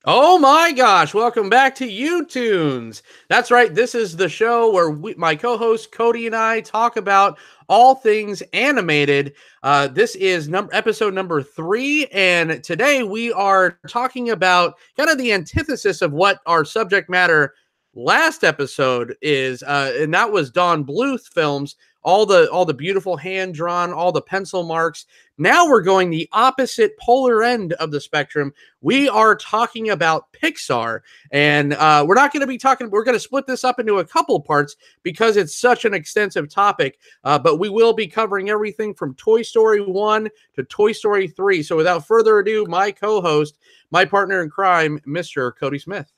Oh my gosh, welcome back to YouTOONS. That's right, this is the show where my co-host Kody and I talk about all things animated. This is episode number 3, and today we are talking about kind of the antithesis of what our subject matter last episode is, and that was Don Bluth films, all the beautiful hand-drawn, all the pencil marks. Now we're going the opposite polar end of the spectrum. We are talking about Pixar, and we're not going to be talking. We're going to split this up into a couple parts because it's such an extensive topic. But we will be covering everything from Toy Story 1 to Toy Story 3. So without further ado, my co-host, my partner in crime, Mr. Kody Smith.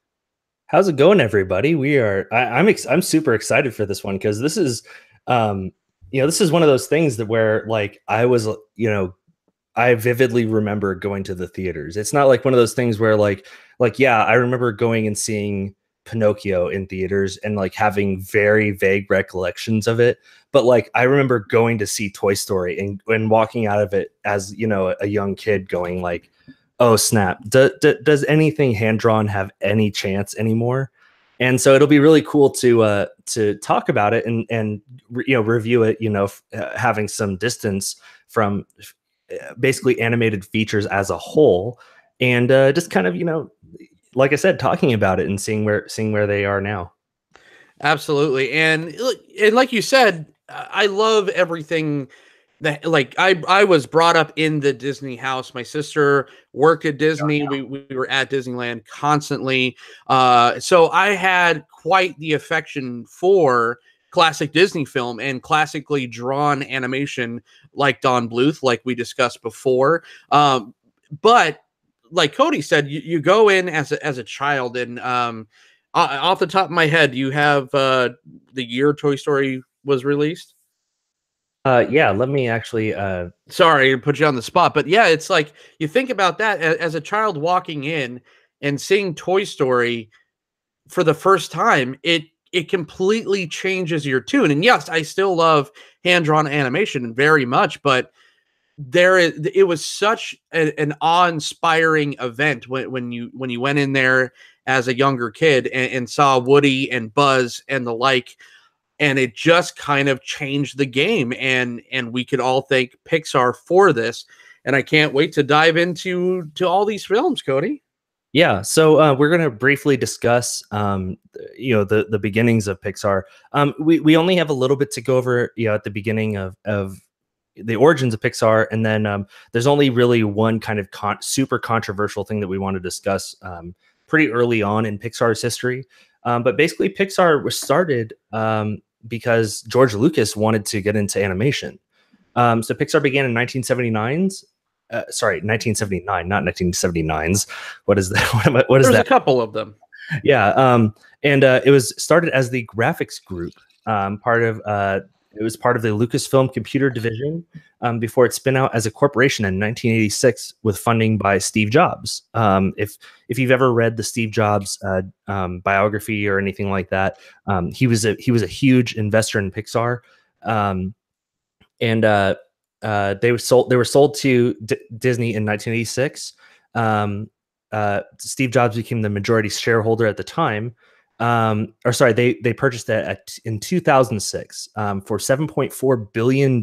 How's it going, everybody? I'm super excited for this one because this is this is one of those things that where like I vividly remember going to the theaters. It's not like one of those things where yeah, I remember going and seeing Pinocchio in theaters and like having very vague recollections of it. But like I remember going to see Toy Story and walking out of it as, a young kid going like, oh snap, does anything hand-drawn have any chance anymore? And so it'll be really cool to talk about it and review it, having some distance from basically animated features as a whole, and just kind of, like I said, talking about it and seeing where they are now. Absolutely. And like you said, I love everything that, like, I was brought up in the Disney house. My sister worked at Disney. We were at Disneyland constantly. So I had quite the affection for classic Disney film and classically drawn animation like Don Bluth, like we discussed before. But like Kody said, you go in as a child, and off the top of my head, you have the year Toy Story was released? Yeah, let me actually sorry to put you on the spot, but yeah, it's like you think about that as a child walking in and seeing Toy Story for the first time, it completely changes your tune. And yes, I still love hand-drawn animation very much, but it was such an awe-inspiring event when you went in there as a younger kid and saw Woody and Buzz and the like. And it just kind of changed the game, and we could all thank Pixar for this. And I can't wait to dive into all these films, Kody. Yeah, so we're going to briefly discuss, the beginnings of Pixar. We only have a little bit to go over, at the beginning of the origins of Pixar, and then there's only really one kind of super controversial thing that we want to discuss pretty early on in Pixar's history. But basically, Pixar was started because George Lucas wanted to get into animation. So Pixar began in 1979, not 1979s. What is that? What is that? There's a couple of them. Yeah. And it was started as the graphics group, it was part of the Lucasfilm computer division before it spun out as a corporation in 1986 with funding by Steve Jobs. If you've ever read the Steve Jobs biography or anything like that, he was a huge investor in Pixar, and they were sold to Disney in 1986. Steve Jobs became the majority shareholder at the time. They purchased that in 2006 for $7.4 billion,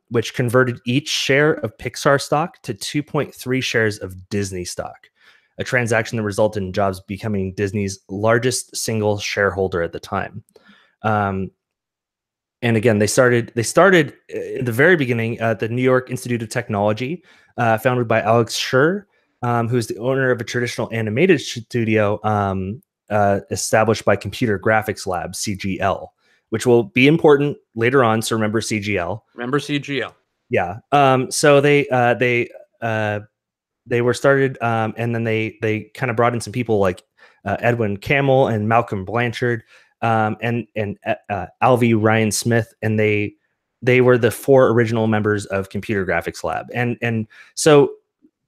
which converted each share of Pixar stock to 2.3 shares of Disney stock, a transaction that resulted in Jobs becoming Disney's largest single shareholder at the time. And again, they started in the very beginning at the New York Institute of Technology, founded by Alex Scher, who's the owner of a traditional animated studio established by Computer Graphics Lab, CGL, which will be important later on. So remember CGL. Remember CGL. Yeah. So they were started, and then they kind of brought in some people like Edwin Campbell and Malcolm Blanchard, and Alvy Ryan Smith, and they were the 4 original members of Computer Graphics Lab, and so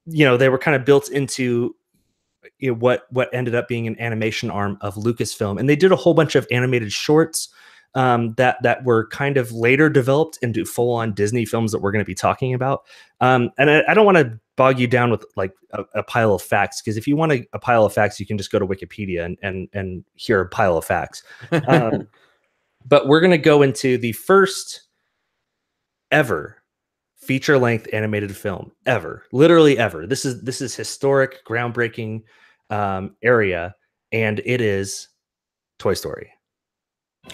they were kind of built into what ended up being an animation arm of Lucasfilm, and they did a whole bunch of animated shorts, that were kind of later developed into full-on Disney films that we're going to be talking about. And I don't want to bog you down with like a pile of facts, because if you want a pile of facts, you can just go to Wikipedia and hear a pile of facts. But we're going to go into the first ever feature-length animated film ever, literally ever. This is historic, groundbreaking area, and it is Toy Story.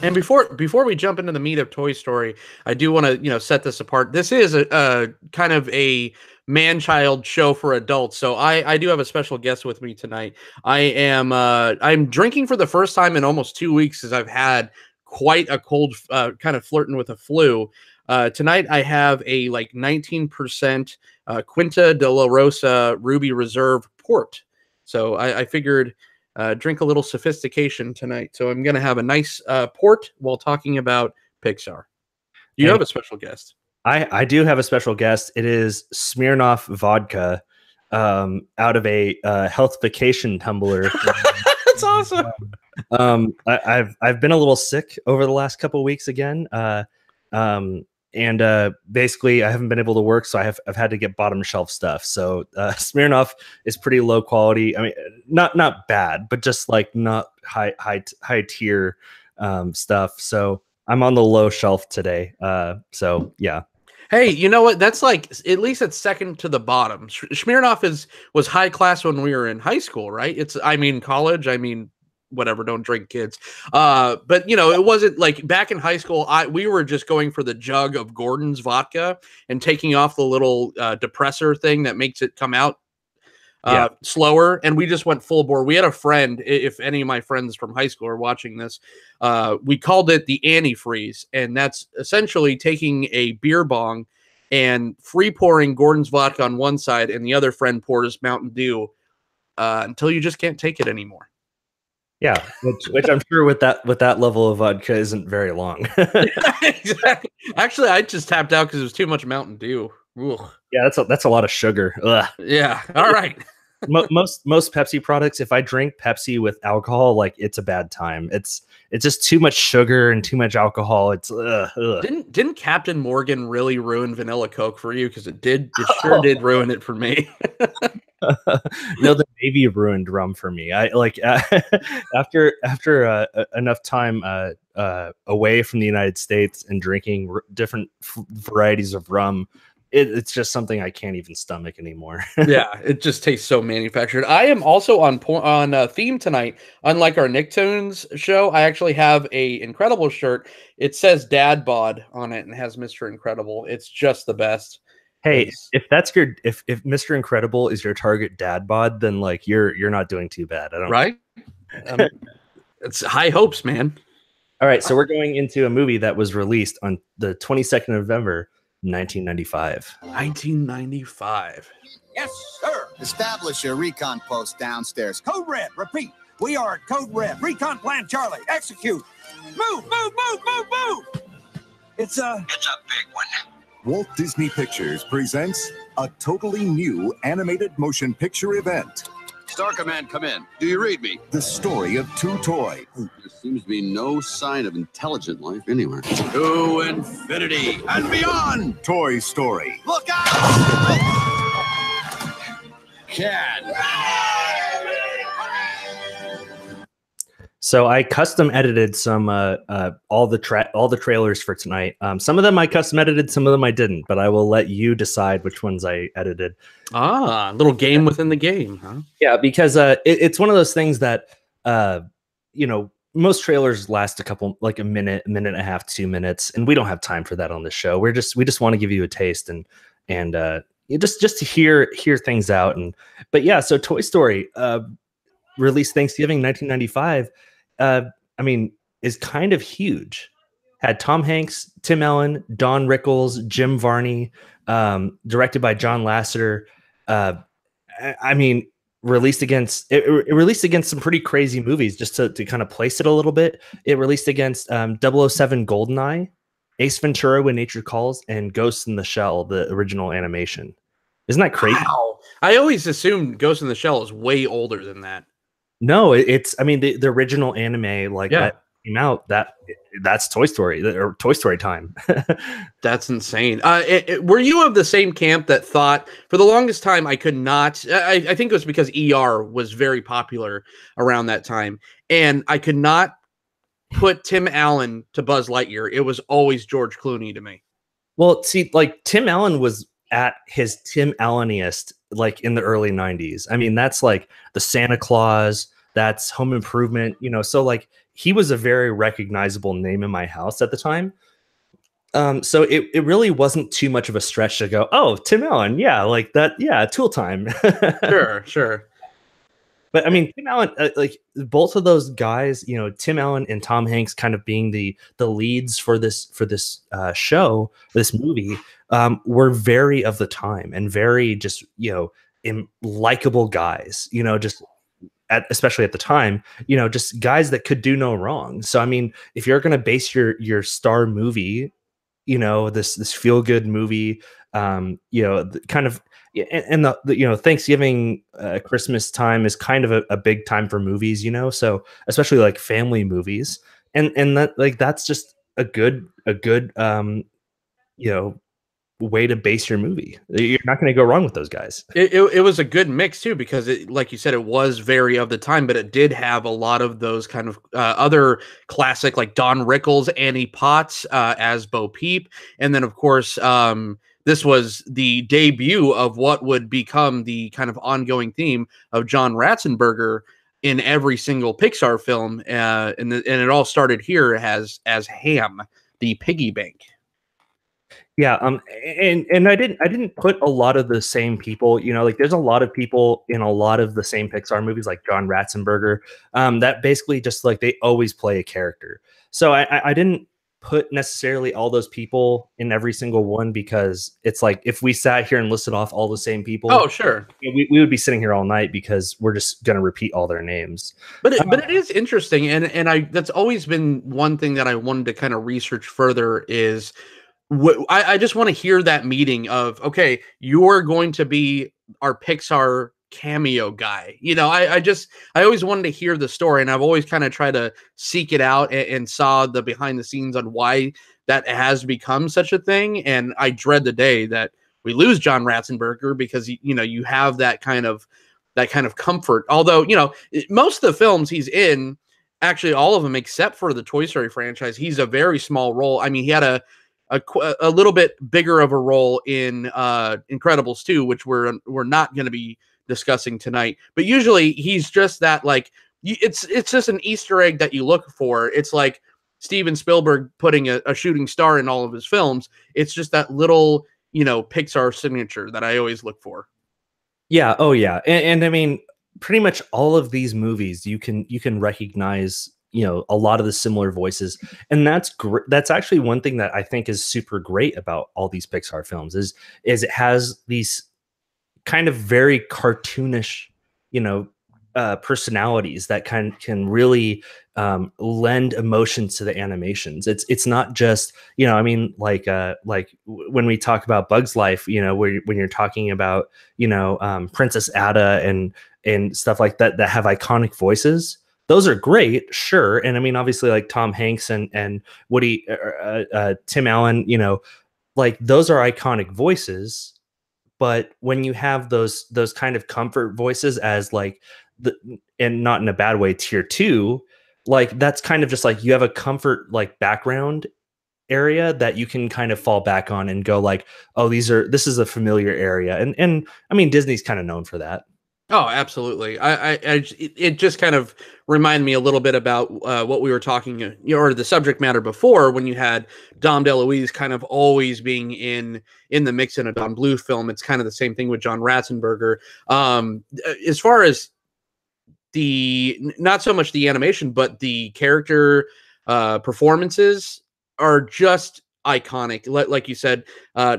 And before we jump into the meat of Toy Story, I do want to set this apart. This is a kind of a man-child show for adults, so I do have a special guest with me tonight. I'm drinking for the first time in almost 2 weeks, as I've had quite a cold, kind of flirting with a flu. Tonight I have a like 19% Quinta de la Rosa Ruby Reserve port. So I figured drink a little sophistication tonight. So I'm going to have a nice port while talking about Pixar. You have a special guest. I do have a special guest. It is Smirnoff vodka out of a health vacation tumbler. That's awesome. I've been a little sick over the last couple of weeks again. And basically I haven't been able to work, so I've had to get bottom shelf stuff. So Smirnoff is pretty low quality. I mean, not bad, but just like not high tier stuff. So I'm on the low shelf today. So yeah. Hey, you know what? That's like, at least it's second to the bottom. Smirnoff was high class when we were in high school, right? College. Whatever, don't drink, kids. But it wasn't like back in high school. We were just going for the jug of Gordon's vodka and taking off the little depressor thing that makes it come out slower, and we just went full bore. We had a friend, if any of my friends from high school are watching this, we called it the antifreeze, and that's essentially taking a beer bong and free pouring Gordon's vodka on one side, and the other friend pours Mountain Dew until you just can't take it anymore. Yeah, which I'm sure with that level of vodka isn't very long. Exactly. Actually, I just tapped out because it was too much Mountain Dew. Ugh. Yeah, that's a lot of sugar. Ugh. Yeah. All right. most Pepsi products, if I drink Pepsi with alcohol, like it's a bad time. It's just too much sugar and too much alcohol. It's Didn't Captain Morgan really ruin vanilla Coke for you? Because it sure did ruin it for me. No, the Navy ruined rum for me. I like after enough time away from the United States and drinking different varieties of rum, it's just something I can't even stomach anymore. Yeah, it just tastes so manufactured. I am also on theme tonight. Unlike our Nicktoons show, I actually have a Incredible shirt. It says Dad Bod on it and has Mr. Incredible. It's just the best. Hey, if Mr. Incredible is your target dad bod, then like you're not doing too bad. I don't right. It's high hopes, man. All right, so we're going into a movie that was released on the 22nd of November, 1995. 1995. Yes, sir. Establish your recon post downstairs. Code Red. Repeat. We are at Code Red. Recon plan Charlie. Execute. Move. It's a big one. Walt Disney Pictures presents a totally new animated motion picture event. Star Command, come in. Do you read me? The story of two toys. There seems to be no sign of intelligent life anywhere. To infinity and beyond! Toy Story. Look out! Can. So I custom edited some all the trailers for tonight. Some of them I custom edited, some of them I didn't, but I will let you decide which ones I edited. A little game within the game, huh? Yeah, because it's one of those things that most trailers last a minute and a half, 2 minutes, and we don't have time for that on this show. We just want to give you a taste and just to hear things out. But yeah, so Toy Story released Thanksgiving 1995. Is kind of huge. Had Tom Hanks, Tim Allen, Don Rickles, Jim Varney, directed by John Lasseter. Released against some pretty crazy movies. Just to kind of place it a little bit, it released against 007 Goldeneye, Ace Ventura: When Nature Calls, and Ghost in the Shell, the original animation. Isn't that crazy? Wow. I always assumed Ghost in the Shell is way older than that. No, it's the original anime, like came out, that's Toy Story or Toy Story time. That's insane. Were you of the same camp that thought for the longest time I could not? I think it was because ER was very popular around that time, and I could not put Tim Allen to Buzz Lightyear. It was always George Clooney to me. Well, see, like Tim Allen was at his Tim Alleniest like in the early 90s. I mean, that's like the Santa Claus, that's Home Improvement, you know, so like he was a very recognizable name in my house at the time. So it really wasn't too much of a stretch to go, oh, Tim Allen, yeah, like that, yeah, Tool Time. Sure. But I mean, Tim Allen, like both of those guys, you know, Tim Allen and Tom Hanks, kind of being the leads for this show, this movie, were very of the time and very just, you know, likable guys, you know, just especially at the time, you know, just guys that could do no wrong. So I mean, if you're going to base your star movie, you know, this feel good movie, you know, kind of. And the you know, Thanksgiving, Christmas time is kind of a big time for movies, you know, so especially like family movies, and that like that's just a good you know, way to base your movie. You're not going to go wrong with those guys. It was a good mix too, because it, like you said, it was very of the time, but it did have a lot of those kind of other classic, like Don Rickles, Annie Potts as Bo Peep, and then of course this was the debut of what would become the kind of ongoing theme of John Ratzenberger in every single Pixar film, and it all started here as Ham, the piggy bank. Yeah, and I didn't put a lot of the same people, you know, like there's a lot of people in a lot of the same Pixar movies, like John Ratzenberger, that basically just like they always play a character. So I didn't put necessarily all those people in every single one, because it's like if we sat here and listed off all the same people, oh sure, we would be sitting here all night, because we're just going to repeat all their names. But it is interesting, and I that's always been one thing that I wanted to kind of research further is I just want to hear that meeting of, okay, you're going to be our Pixar cameo guy. You know, I always wanted to hear the story, and I've always kind of tried to seek it out and saw the behind the scenes on why that has become such a thing. And I dread the day that we lose John Ratzenberger, because you know, you have that kind of comfort. Although, you know, most of the films he's in, actually all of them except for the Toy Story franchise, he's a very small role. I mean, he had a little bit bigger of a role in Incredibles 2, which we're not going to be discussing tonight. But usually he's just that, like, it's just an Easter egg that you look for. It's like Steven Spielberg putting a shooting star in all of his films. It's just that little, you know, Pixar signature that I always look for. Yeah. Oh yeah. And I mean, pretty much all of these movies, you can recognize, you know, a lot of the similar voices, and that's great. That's actually one thing that I think is super great about all these Pixar films is it has these kind of very cartoonish, you know, personalities that can really lend emotions to the animations. It's not just, you know, I mean, like when we talk about Bug's Life, you know, when you're talking about, you know, Princess Ada and stuff like that have iconic voices. Those are great, sure. And I mean, obviously, like Tom Hanks and Woody, Tim Allen, you know, like those are iconic voices. But when you have those kind of comfort voices as like and not in a bad way, tier 2, like that's kind of just like you have a comfort like background area that you can kind of fall back on and go like, oh, this is a familiar area. And I mean, Disney's kind of known for that. Oh, absolutely. It just kind of reminded me a little bit about what we were talking, you know, or the subject matter before, when you had Dom DeLuise kind of always being in the mix in a Don Bluth film. It's kind of the same thing with John Ratzenberger. As far as not so much the animation, but the character performances are just iconic. Like you said,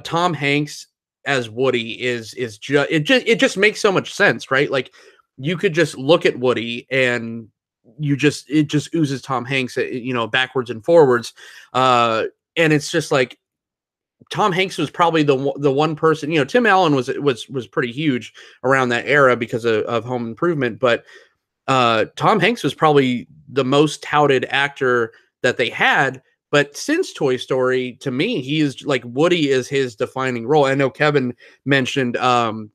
Tom Hanks as Woody is just it just makes so much sense, right? Like you could just look at Woody and it just oozes Tom Hanks, you know, backwards and forwards, and it's just like Tom Hanks was probably the one person, you know. Tim Allen was pretty huge around that era because of Home Improvement, but Tom Hanks was probably the most touted actor that they had. But since Toy Story, to me, he is like Woody is his defining role. I know Kevin mentioned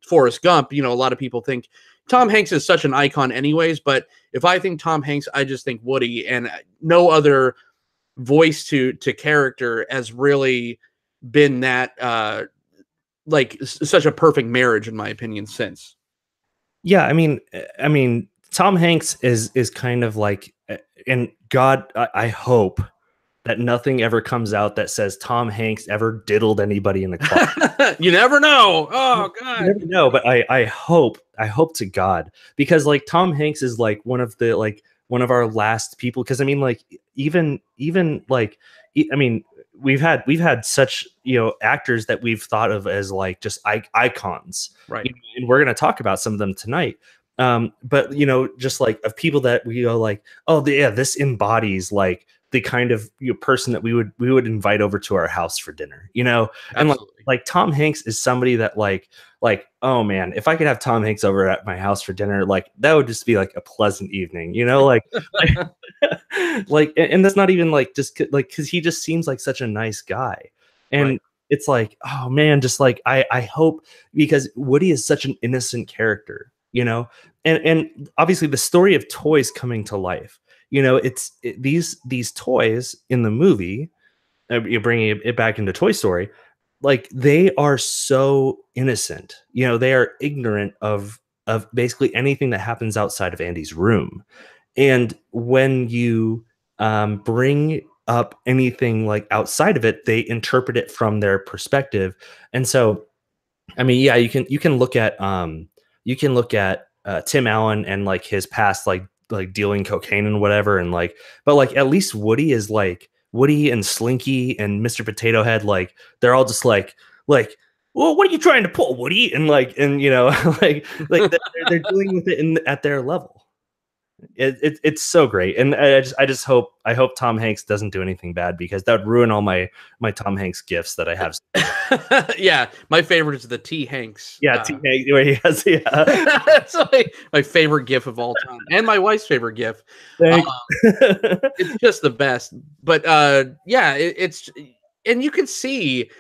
Forrest Gump. You know, a lot of people think Tom Hanks is such an icon anyways, but if I think Tom Hanks, I just think Woody, and no other voice to character has really been that like such a perfect marriage in my opinion since. Yeah, I mean Tom Hanks is kind of like, and God, I hope that nothing ever comes out that says Tom Hanks ever diddled anybody in the car. You never know. Oh God. You never know, but I hope to God, because like Tom Hanks is like one of our last people, because I mean like even like I mean we've had such, you know, actors that we've thought of as like just icons, right? You know, and we're going to talk about some of them tonight. But you know, just like of people that we go like, oh yeah, this embodies like the kind of, you know, person that we would invite over to our house for dinner, you know. And like Tom Hanks is somebody that like, oh man, if I could have Tom Hanks over at my house for dinner, like that would just be like a pleasant evening, you know, like, like, and that's not even like just like, cause he just seems like such a nice guy. And right. It's like, oh man, just like, I hope, because Woody is such an innocent character, you know, and obviously the story of toys coming to life, you know, these toys in the movie, you're bringing it back into Toy Story, like they are so innocent, you know, they are ignorant of basically anything that happens outside of Andy's room. And when you bring up anything like outside of it, they interpret it from their perspective. And so, I mean, yeah, you can look at Tim Allen and like his past, like dealing cocaine and whatever, and like, but like at least Woody is like, Woody and Slinky and Mr. Potato Head, like they're all just like, well, what are you trying to pull, Woody? And like, and you know, like they're dealing with it at their level. It's so great, and I just hope Tom Hanks doesn't do anything bad, because that would ruin all my Tom Hanks gifts that I have. Yeah, my favorite is the T Hanks. Yeah, T Hanks, where he has, yeah. That's my favorite gif of all time, and my wife's favorite gif. It's just the best. But yeah, it's, and you can see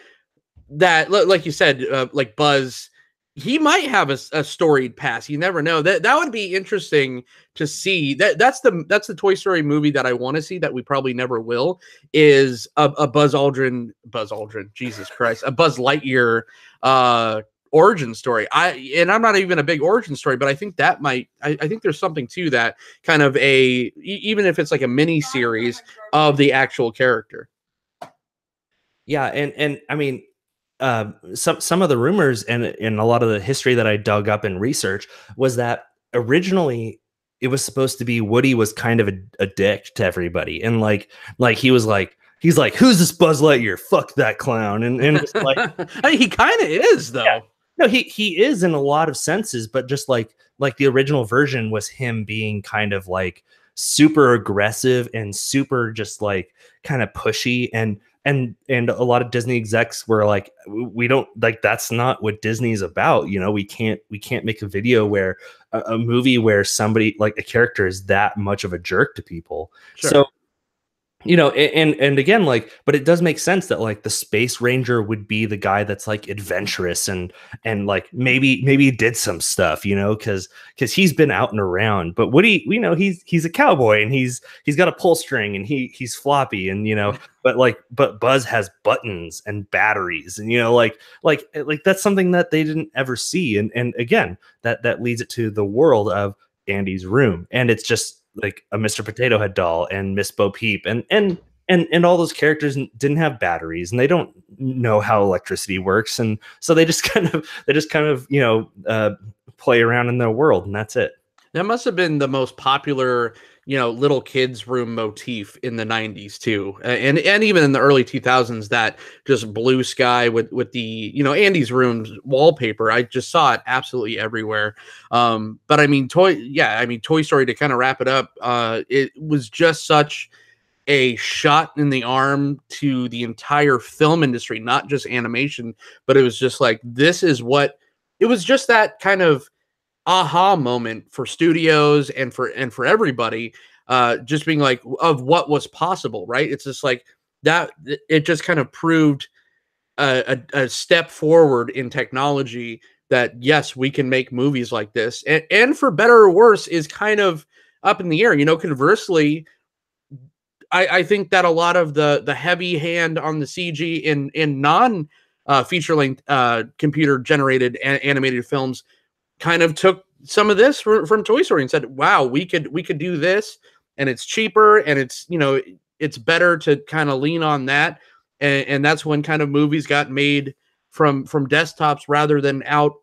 that, like you said, like Buzz, he might have a storied past. You never know. That would be interesting to see. That's the Toy Story movie that I want to see, that we probably never will, is a Buzz Aldrin, Jesus Christ, a Buzz Lightyear origin story. I'm not even a big origin story, but I think that might, I think there's something to that, kind of even if it's like a mini series of the actual character. Yeah, and I mean, some of the rumors and a lot of the history that I dug up in research was that originally it was supposed to be Woody was kind of a dick to everybody, and like he's like, who's this Buzz Lightyear? Fuck that clown. And just like, I mean, he kind of is though. Yeah. No, he is in a lot of senses, but just like the original version was him being kind of like super aggressive and super just like kind of pushy, and a lot of Disney execs were like, we don't, like, that's not what Disney's about. You know, we can't make a video where a movie where somebody, like a character, is that much of a jerk to people. Sure. So, you know, and again, like, but it does make sense that like the Space Ranger would be the guy that's like adventurous and like maybe did some stuff, you know, because he's been out and around. But Woody, we know he's a cowboy, and he's got a pull string, and he's floppy, and you know, but Buzz has buttons and batteries, and you know, like that's something that they didn't ever see, and again, that leads it to the world of Andy's room, and it's just like a Mr. Potato Head doll and Miss Bo Peep and all those characters didn't have batteries, and they don't know how electricity works, and so they just kind of you know play around in their world, and that's it. That must have been the most popular, you know, little kids room motif in the 90s too, and even in the early 2000s. That just blue sky with the, you know, Andy's room's wallpaper. I just saw it absolutely everywhere. But I mean, Toy Story, to kind of wrap it up, it was just such a shot in the arm to the entire film industry, not just animation, but it was just like, this is what it was, just that kind of aha moment for studios and for everybody, just being like of what was possible, right? It's just like that. It just kind of proved a step forward in technology that yes, we can make movies like this, and for better or worse is kind of up in the air. Conversely, I think that a lot of the heavy hand on the CG in non feature length computer generated animated films kind of took some of this from Toy Story and said, "Wow, we could do this, and it's cheaper, and it's better to kind of lean on that." And that's when kind of movies got made from desktops rather than out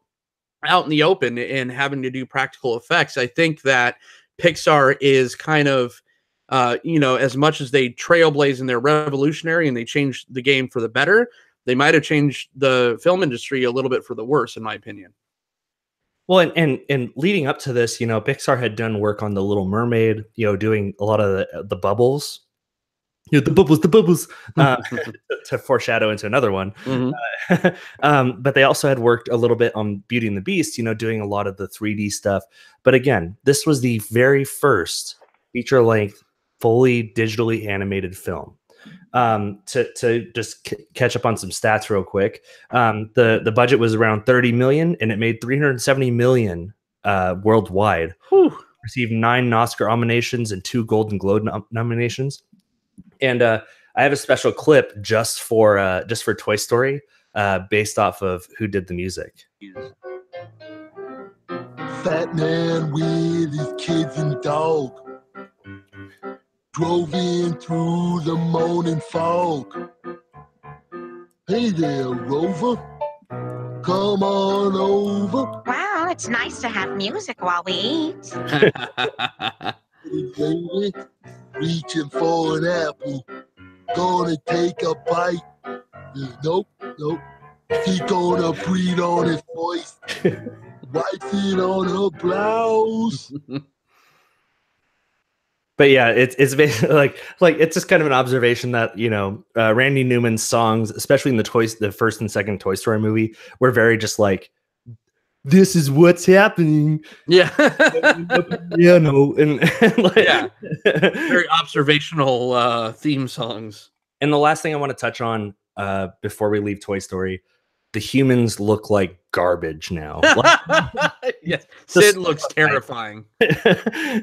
in the open and having to do practical effects. I think that Pixar is kind of, as much as they trailblaze and they're revolutionary and they changed the game for the better, they might have changed the film industry a little bit for the worse, in my opinion. Well, and leading up to this, Pixar had done work on The Little Mermaid, doing a lot of the bubbles. The bubbles, to foreshadow into another one. Mm-hmm. But they also had worked a little bit on Beauty and the Beast, doing a lot of the 3D stuff. But again, this was the very first feature-length, fully digitally animated film. To just catch up on some stats real quick, the budget was around 30 million, and it made 370 million worldwide. Whew. Received 9 Oscar nominations and 2 Golden Globe nominations. And I have a special clip just for Toy Story, based off of who did the music. Fat man with his kids and dog drove in through the morning fog. Hey there, Rover. Come on over. Well, it's nice to have music while we eat. Lady, reaching for an apple. Gonna take a bite. Nope. She gonna breathe on his voice. Wipes it on her blouse. But yeah, it's basically like it's just kind of an observation that Randy Newman's songs, especially in the first and second Toy Story movie, were very just like, this is what's happening. Yeah. And like, yeah. Very observational theme songs. And the last thing I want to touch on before we leave Toy Story, the humans look like garbage now. Yes, Sid looks terrifying.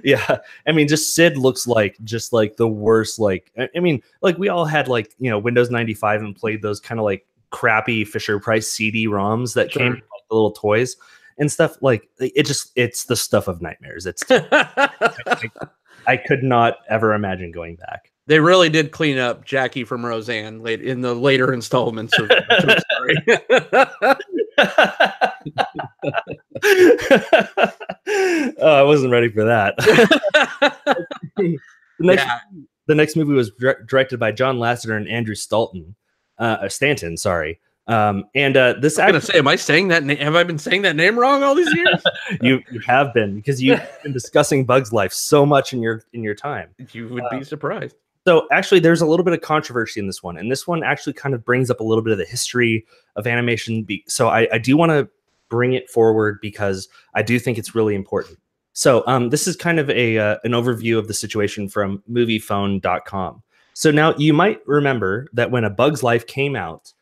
Yeah, I mean, just Sid looks like the worst. Like, I mean, like we all had Windows 95 and played those kind of like crappy Fisher Price CD-ROMs that came with like the little toys and stuff. Like it's the stuff of nightmares. It's I could not ever imagine going back. They really did clean up Jackie from Roseanne late in the later installments of Toy Story. Oh, I wasn't ready for that. The next movie was directed by John Lasseter and Andrew Stanton. Sorry. This I'm gonna say, am I saying that? Have I been saying that name wrong all these years? you have been, because you've been discussing Bug's Life so much in your time. You would be surprised. So actually, there's a little bit of controversy in this one, and this one actually kind of brings up a little bit of the history of animation. So I do want to bring it forward because I do think it's really important. So this is kind of an overview of the situation from MoviePhone.com. So now you might remember that when A Bug's Life came out,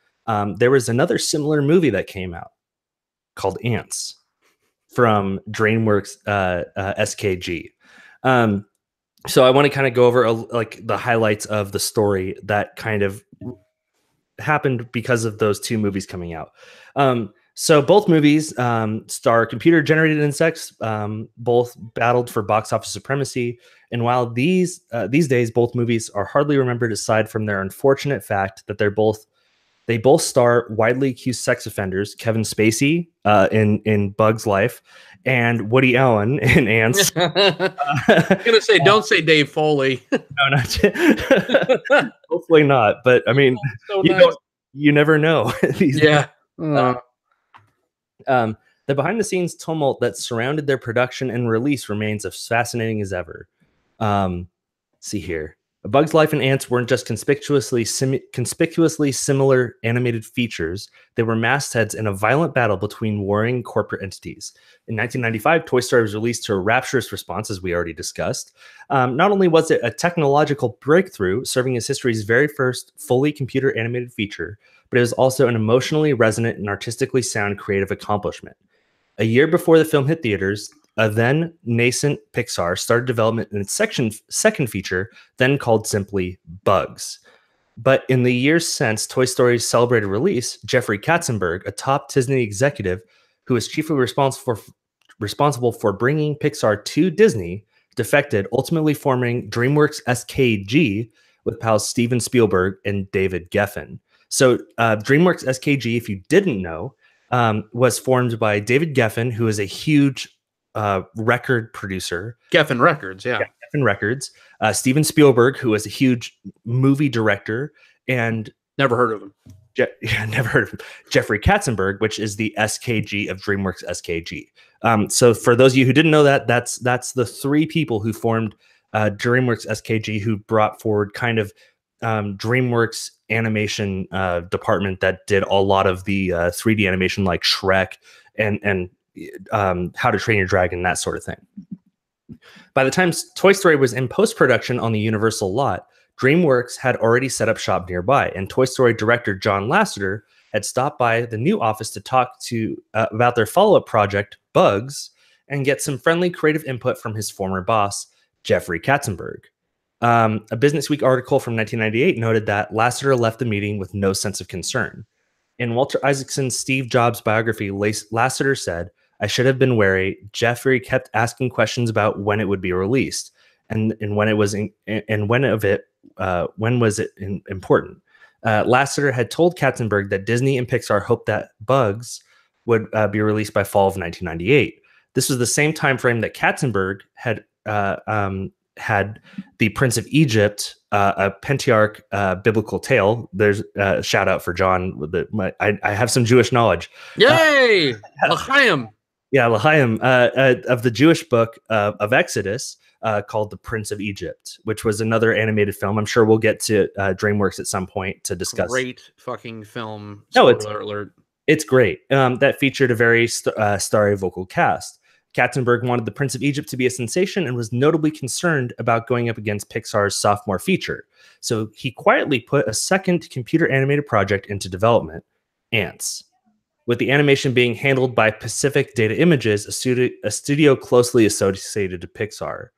there was another similar movie that came out called Ants from DreamWorks SKG. So I want to kind of go over the highlights of the story that kind of happened because of those two movies coming out. So both movies star computer-generated insects. Both battled for box office supremacy. And while these days both movies are hardly remembered aside from their unfortunate fact that they both star widely accused sex offenders, Kevin Spacey in Bug's Life and Woody Allen in Ants. I'm gonna say, don't say Dave Foley. No, not hopefully not. But I mean, so nice. You never know. Yeah. The behind-the-scenes tumult that surrounded their production and release remains as fascinating as ever. See here. A Bug's Life and Ants weren't just conspicuously similar animated features. They were mastheads in a violent battle between warring corporate entities. In 1995, Toy Story was released to a rapturous response, as we already discussed. Not only was it a technological breakthrough, serving as history's very first fully computer animated feature, but it was also an emotionally resonant and artistically sound creative accomplishment. A year before the film hit theaters, a then nascent Pixar started development in its second feature, then called simply Bugs. But in the years since Toy Story's celebrated release, Jeffrey Katzenberg, a top Disney executive who was chiefly responsible for bringing Pixar to Disney, defected, ultimately forming DreamWorks SKG with pals Steven Spielberg and David Geffen. So DreamWorks SKG, if you didn't know, was formed by David Geffen, who is a huge record producer. Geffen Records, yeah. Geffen Records. Steven Spielberg, who is a huge movie director, and never heard of him. Never heard of him. Jeffrey Katzenberg, which is the SKG of DreamWorks SKG. So for those of you who didn't know that, that's the three people who formed DreamWorks SKG, who brought forward kind of DreamWorks animation department that did a lot of the 3D animation like Shrek and How to Train Your Dragon, that sort of thing. By the time Toy Story was in post-production on the Universal lot, DreamWorks had already set up shop nearby, and Toy Story director John Lasseter had stopped by the new office to talk about their follow-up project, Bugs, and get some friendly creative input from his former boss, Jeffrey Katzenberg. A Business Week article from 1998 noted that Lasseter left the meeting with no sense of concern. In Walter Isaacson's Steve Jobs biography, Lasseter said, "I should have been wary. Jeffrey kept asking questions about when it would be released and when was it important." Lasseter had told Katzenberg that Disney and Pixar hoped that Bugs would be released by fall of 1998. This was the same time frame that Katzenberg had the Prince of Egypt, a Pentateuch biblical tale. There's a shout out for John. I have some Jewish knowledge. Yay! L'chaim. Yeah, L'chaim, of the Jewish book of Exodus, called The Prince of Egypt, which was another animated film. I'm sure we'll get to DreamWorks at some point to discuss. Great fucking film. Alert. It's great. That featured a very starry vocal cast. Katzenberg wanted The Prince of Egypt to be a sensation and was notably concerned about going up against Pixar's sophomore feature. So he quietly put a second computer animated project into development, Ants. With the animation being handled by Pacific Data Images, a studio closely associated to Pixar.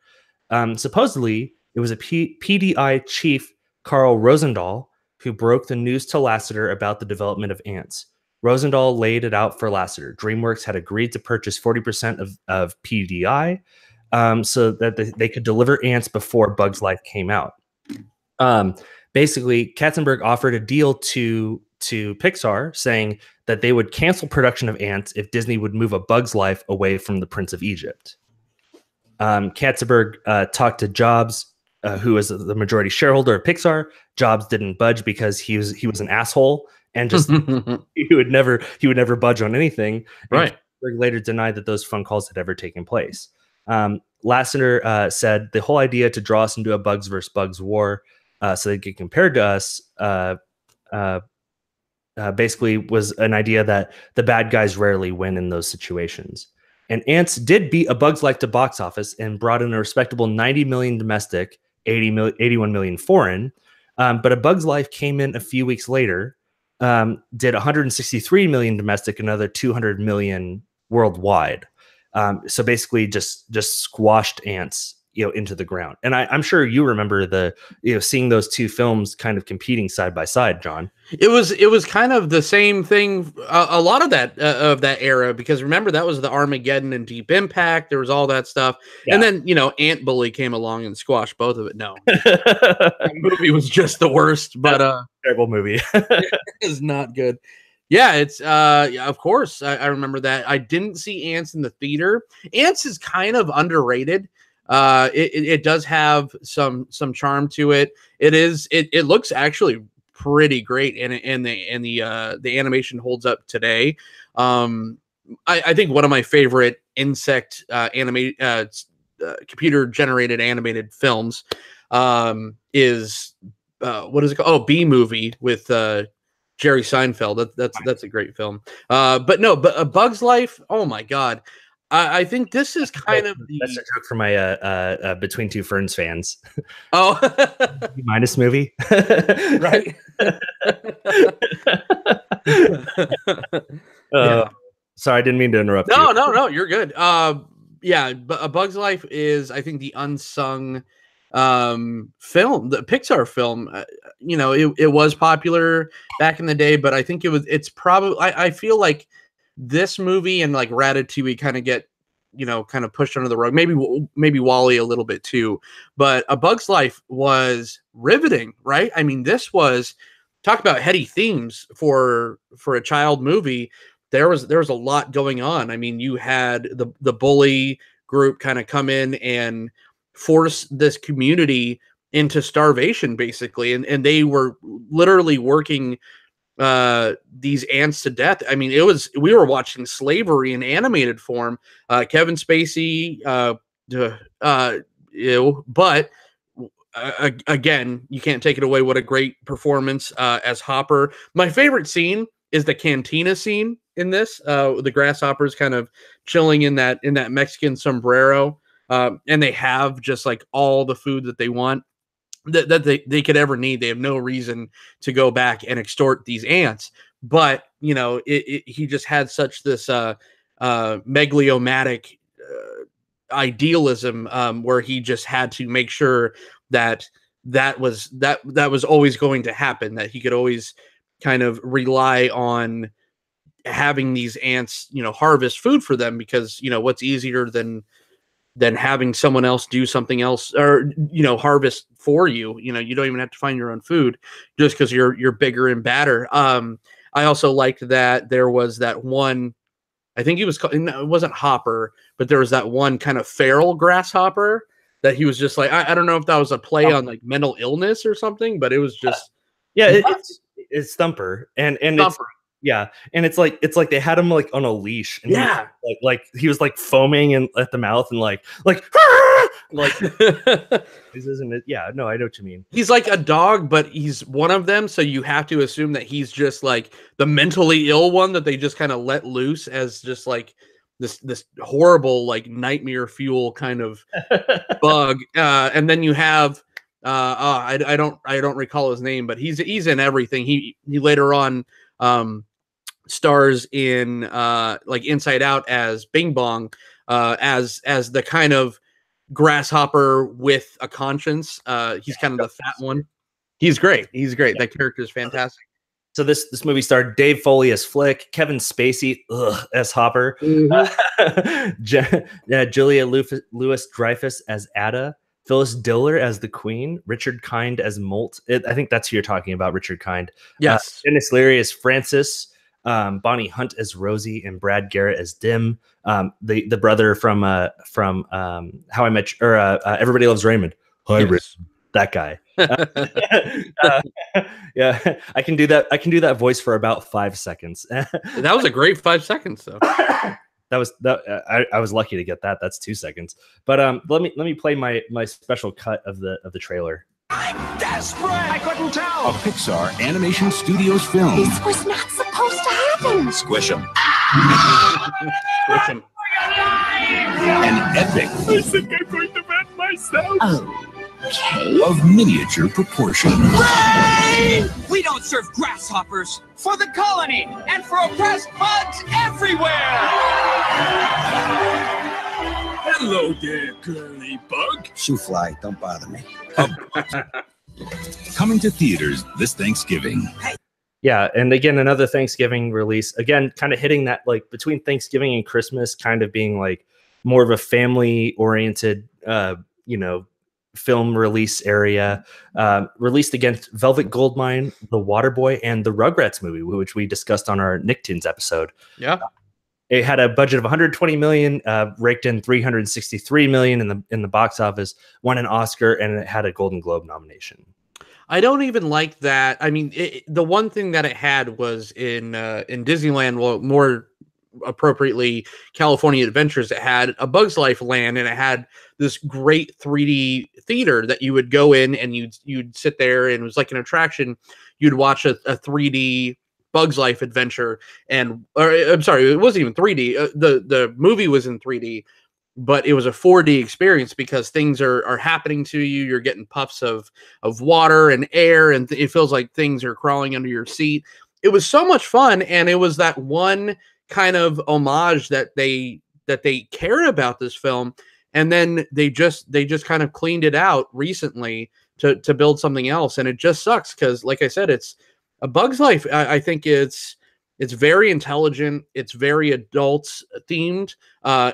Supposedly, it was a PDI chief, Carl Rosendahl, who broke the news to Lasseter about the development of Ants. Rosendahl laid it out for Lasseter. DreamWorks had agreed to purchase 40% of PDI so that they could deliver Ants before Bugs Life came out. Basically, Katzenberg offered a deal to Pixar saying that they would cancel production of Ants if Disney would move A Bug's Life away from The Prince of Egypt. Katzenberg talked to Jobs, who was the majority shareholder of Pixar. Jobs didn't budge because he was an asshole and just he would never budge on anything. Right. Katzenberg later denied that those phone calls had ever taken place. Lasseter said the whole idea to draw us into a Bugs versus Bugs war so they get compared to us basically was an idea that the bad guys rarely win in those situations. And Ants did beat A Bug's Life to box office and brought in a respectable 90 million domestic, 81 million foreign. But A Bug's Life came in a few weeks later, did 163 million domestic, another 200 million worldwide. So basically just squashed Ants, into the ground. And I'm sure you remember seeing those two films kind of competing side by side, John. It was kind of the same thing. A lot of that era, because remember that was the Armageddon and Deep Impact. There was all that stuff, yeah. And then Ant Bully came along and squashed both of it. No, that movie was just the worst. But terrible movie. It's not good. Yeah, it's of course I remember that. I didn't see Ants in the theater. Ants is kind of underrated. It does have some charm to it. It looks actually pretty great, and the animation holds up today. I think one of my favorite insect computer generated animated films is what is it called? Oh, B Movie with Jerry Seinfeld. That's a great film. But no, but A Bug's Life. Oh my God. I think this is kind of that's a joke for my Between Two Ferns fans. Oh, minus movie, right? Yeah. Sorry, I didn't mean to interrupt. No, you're good. Yeah, but A Bug's Life is, I think, the unsung film, the Pixar film. You know, it was popular back in the day, but I think it's probably. I feel like this movie and like Ratatouille kind of get, you know, kind of pushed under the rug. Maybe Wall-E a little bit too, but A Bug's Life was riveting, right? I mean, this was, talk about heady themes for a child movie. There was a lot going on. I mean, you had the bully group kind of come in and force this community into starvation, basically, and they were literally working these ants to death. I mean, we were watching slavery in animated form. Kevin Spacey, but again, you can't take it away. What a great performance as Hopper. My favorite scene is the cantina scene in this. The grasshoppers kind of chilling in that Mexican sombrero, and they have just like all the food that they want, that they could ever need. They have no reason to go back and extort these ants. But you know, he just had such this megalomaniac idealism, where he just had to make sure that was always going to happen, that he could always kind of rely on having these ants, you know, harvest food for them, because, you know, what's easier than having someone else do something else, or, you know, harvest for you. You know, you don't even have to find your own food just because you're bigger and badder. I also liked that there was that one, I think he was called, it wasn't Hopper, but there was that one kind of feral grasshopper that he was just like, I don't know if that was a play on like mental illness or something, but it was just it's Thumper, and Thumper. It's, yeah, and it's like they had him like on a leash, and yeah, he was like foaming and at the mouth and like isn't it? Yeah, no, I know what you mean. He's like a dog, but he's one of them, so you have to assume that he's just like the mentally ill one that they just kind of let loose as just like this horrible like nightmare fuel kind of bug. And then you have I don't recall his name, but he's in everything. He later on stars in like Inside Out as Bing Bong, as the kind of grasshopper with a conscience. He's kind of the fat one. He's great. That character is fantastic. So this movie starred Dave Foley as Flick, Kevin Spacey as Hopper, Julia Louis-Dreyfus as Ada, Phyllis Diller as the Queen, Richard Kind as Molt. I think that's who you're talking about, Richard Kind. Yes. Dennis Leary as Francis, Bonnie Hunt as Rosie, and Brad Garrett as Dim, the brother from How I Met, or Everybody Loves Raymond. Hi, yes. Raymond. That guy. Yeah, I can do that voice for about 5 seconds. That was a great 5 seconds, though. I was lucky to get that. That's 2 seconds. But let me play my special cut of the trailer. I'm desperate! I couldn't tell! A Pixar Animation Studios film. This was not supposed to happen. Squish 'em. Squish 'em. An epic. I think I'm going to vet myself. Okay. Of miniature proportions. Rain! We don't serve grasshoppers. For the colony and for oppressed bugs everywhere! Hello there, girly bug. Shoo fly, don't bother me. Coming to theaters this Thanksgiving. Yeah, and again, another Thanksgiving release. Again, kind of hitting that like between Thanksgiving and Christmas, kind of being like more of a family-oriented, film release area. Released against Velvet Goldmine, The Waterboy, and the Rugrats movie, which we discussed on our Nicktoons episode. Yeah. It had a budget of 120 million, raked in 363 million in the box office, won an Oscar, and it had a Golden Globe nomination. I don't even like that. I mean, the one thing that it had was in Disneyland, well, more appropriately California Adventures. It had a Bug's Life land, and it had this great 3D theater that you would go in and you'd sit there, and it was like an attraction. You'd watch a 3D Bug's Life adventure, I'm sorry, it wasn't even 3D. The movie was in 3D, but it was a 4D experience because things are happening to you. You're getting puffs of water and air, and it feels like things are crawling under your seat. It was so much fun, and it was that one kind of homage that they cared about this film, and then they just kind of cleaned it out recently to build something else, and it just sucks because, like I said, it's A Bug's Life. I think it's very intelligent. It's very adult themed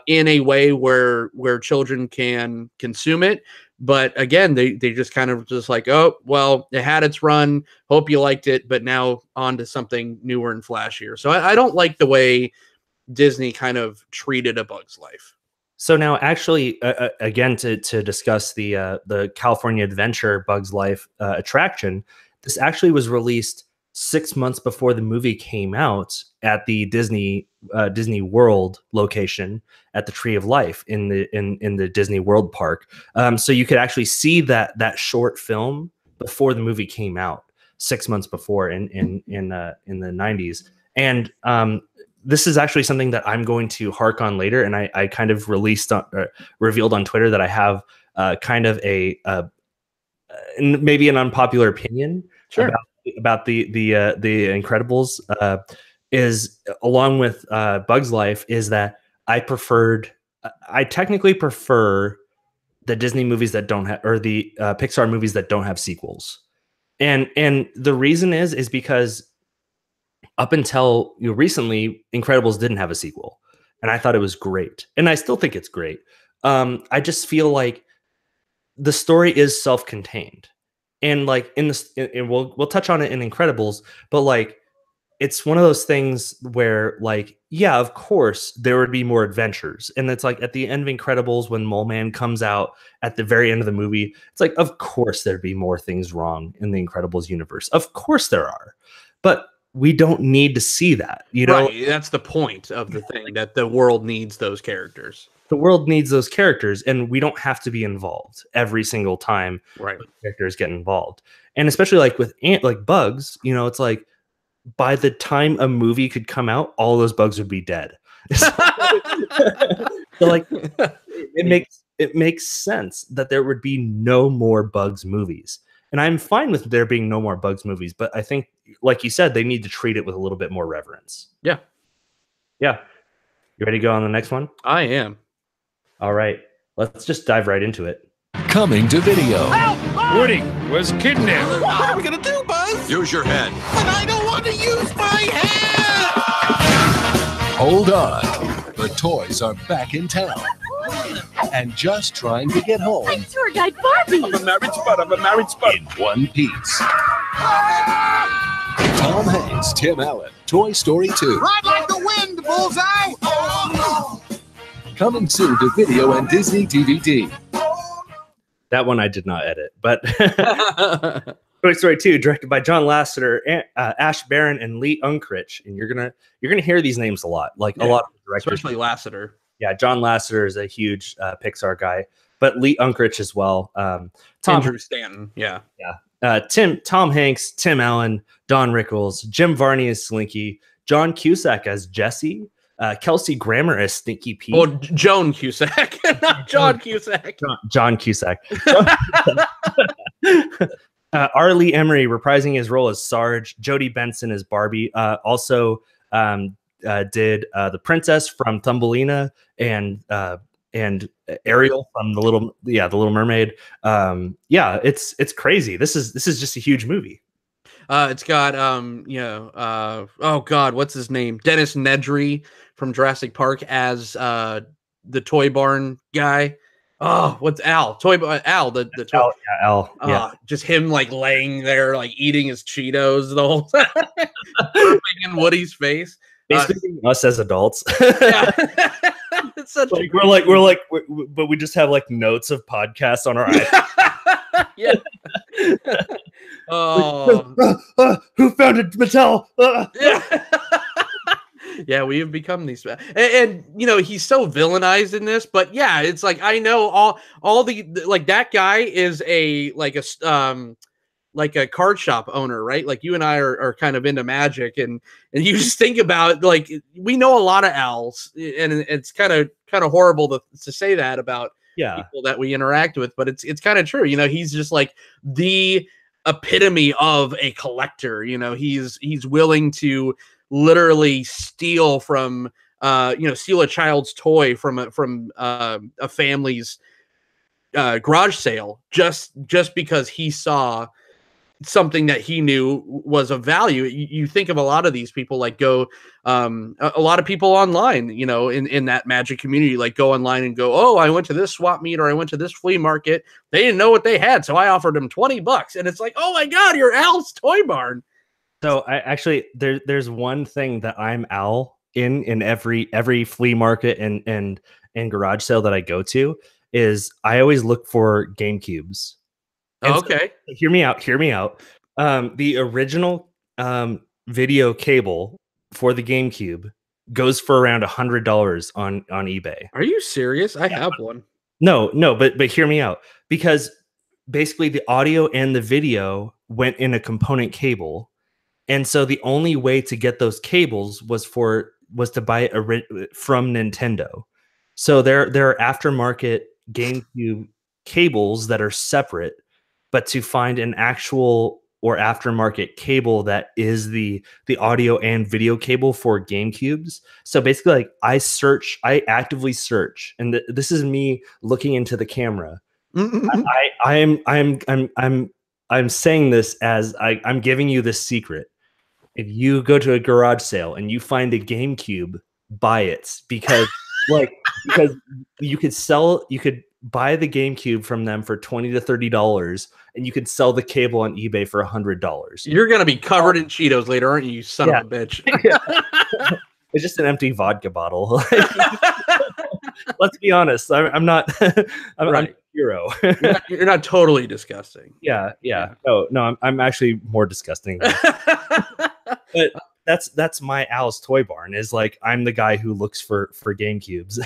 in a way where children can consume it. But again, they just kind of just like, oh, well, it had its run. Hope you liked it. But now on to something newer and flashier. So I don't like the way Disney kind of treated A Bug's Life. So now, actually, again, to discuss the California Adventure Bug's Life attraction, this actually was released 6 months before the movie came out at the Disney World location at the Tree of Life in the Disney World Park. So you could actually see that short film before the movie came out 6 months before in the 90s. And this is actually something that I'm going to hark on later. And I kind of revealed on Twitter that I have kind of maybe an unpopular opinion. Sure. About the Incredibles is, along with Bug's Life, is that I technically prefer the Disney movies that don't have, or the Pixar movies that don't have sequels. And the reason is because up until recently, Incredibles didn't have a sequel, and I thought it was great, and I still think it's great. I just feel like the story is self-contained. And like in this, and we'll touch on it in Incredibles, but like it's one of those things where, like, yeah, of course there would be more adventures, and it's like at the end of Incredibles when Mole Man comes out at the very end of the movie, it's like of course there'd be more things wrong in the Incredibles universe. Of course there are, but we don't need to see that. Right, that's the point of the thing, that the world needs those characters. The world needs those characters, and we don't have to be involved every single time characters get involved. And especially like with bugs, it's like by the time a movie could come out, all those bugs would be dead. So like it makes sense that there would be no more Bugs movies. And I'm fine with there being no more Bugs movies, but I think, like you said, they need to treat it with a little bit more reverence. Yeah. Yeah. You ready to go on the next one? I am. All right, let's just dive right into it. Coming to video. Woody was kidnapped. What are we gonna do, Buzz? Use your head. But I don't want to use my head! Hold on. The toys are back in town. And just trying to get home. I'm tour guide Barbie. I'm a married spud. In one piece. Tom Hanks, Tim Allen, Toy Story 2. Ride like the wind, Bullseye! Oh, no! Coming soon to video and Disney DVD. That one I did not edit, but Toy Story 2, directed by John Lasseter, Ash Baron, and Lee Unkrich. And you're gonna hear these names a lot, a lot of directors, especially Lasseter. Yeah, John Lasseter is a huge Pixar guy, but Lee Unkrich as well. Andrew Stanton, yeah. Tom Hanks, Tim Allen, Don Rickles, Jim Varney as Slinky, John Cusack as Jesse. Kelsey Grammer as Stinky Pete. Oh, Joan Cusack, not John Cusack. John Cusack. R. Lee Emery reprising his role as Sarge. Jodie Benson as Barbie. Also did the princess from Thumbelina and Ariel from the Little Mermaid. It's crazy. This is just a huge movie. It's got oh God, what's his name? Dennis Nedry from Jurassic Park as the toy barn guy. Oh, what's Al? Al, the toy. Al. Yeah. Just him like laying there, like eating his Cheetos the whole time, in Woody's face. Basically, us as adults. Yeah. It's such like but we just have like notes of podcasts on our iPad. Yeah. Oh, who founded Mattel? Yeah. Yeah, we have become these, and you know, he's so villainized in this, but yeah, it's like I know all the like that guy is like a card shop owner, right? Like you and I are kind of into magic, and you just think about like we know a lot of owls, and it's kind of horrible to say that about people that we interact with, but it's kind of true. You know, he's just like the epitome of a collector. You know, he's willing to literally steal from steal a child's toy from a family's garage sale just because he saw something that he knew was of value. You think of a lot of these people like go a lot of people online, you know, in that magic community, like go online and go, oh, I went to this swap meet or I went to this flea market. They didn't know what they had, so I offered them $20, and it's like, oh my god, you're Al's Toy Barn. So I actually there's one thing that I'm Al in every flea market and garage sale that I go to is I always look for Game Cubes. Okay. So, hear me out. The original video cable for the GameCube goes for around $100 on eBay. Are you serious? I have one. No, but hear me out, because basically the audio and the video went in a component cable, and so the only way to get those cables was to buy it from Nintendo. So there are aftermarket GameCube cables that are separate. But to find an actual or aftermarket cable that is the audio and video cable for GameCubes. So basically, like I actively search, and this is me looking into the camera. I'm saying this as I'm giving you this secret. If you go to a garage sale and you find a GameCube, buy it, because you could buy the GameCube from them for $20 to $30, and you could sell the cable on eBay for $100. You're gonna be covered in Cheetos later, aren't you? You son of a bitch. It's just an empty vodka bottle. Let's be honest. I'm not. I'm a hero. You're not totally disgusting. Yeah. No. I'm actually more disgusting. But that's my Al's Toy Barn. Is like I'm the guy who looks for GameCubes.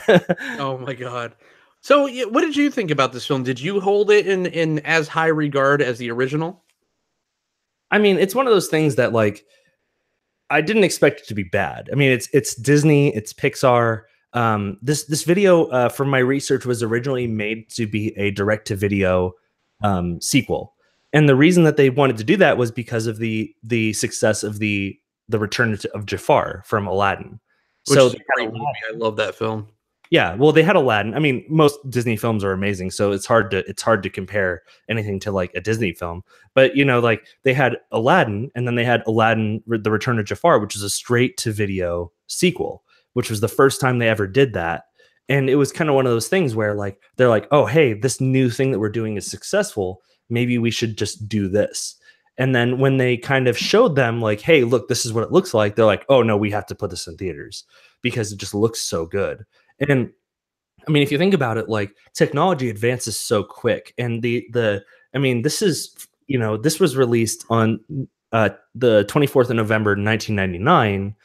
Oh my god. So, what did you think about this film? Did you hold it in as high regard as the original? I mean, it's one of those things that like I didn't expect it to be bad. I mean, it's Disney, it's Pixar. This video from my research was originally made to be a direct-to-video sequel, and the reason that they wanted to do that was because of the success of the Return of Jafar from Aladdin. Which is a great movie. I love that film. Yeah, well, they had Aladdin. I mean, most Disney films are amazing, so it's hard to compare anything to like a Disney film. But you know, like they had Aladdin, and then they had Aladdin: The Return of Jafar, which is a straight-to-video sequel, which was the first time they ever did that. And it was kind of one of those things where like they're like, oh, hey, this new thing that we're doing is successful. Maybe we should just do this. And then when they kind of showed them like, hey, look, this is what it looks like, they're like, oh no, we have to put this in theaters because it just looks so good. And I mean, if you think about it, like technology advances so quick, and this was released on the 24th of November, 1999,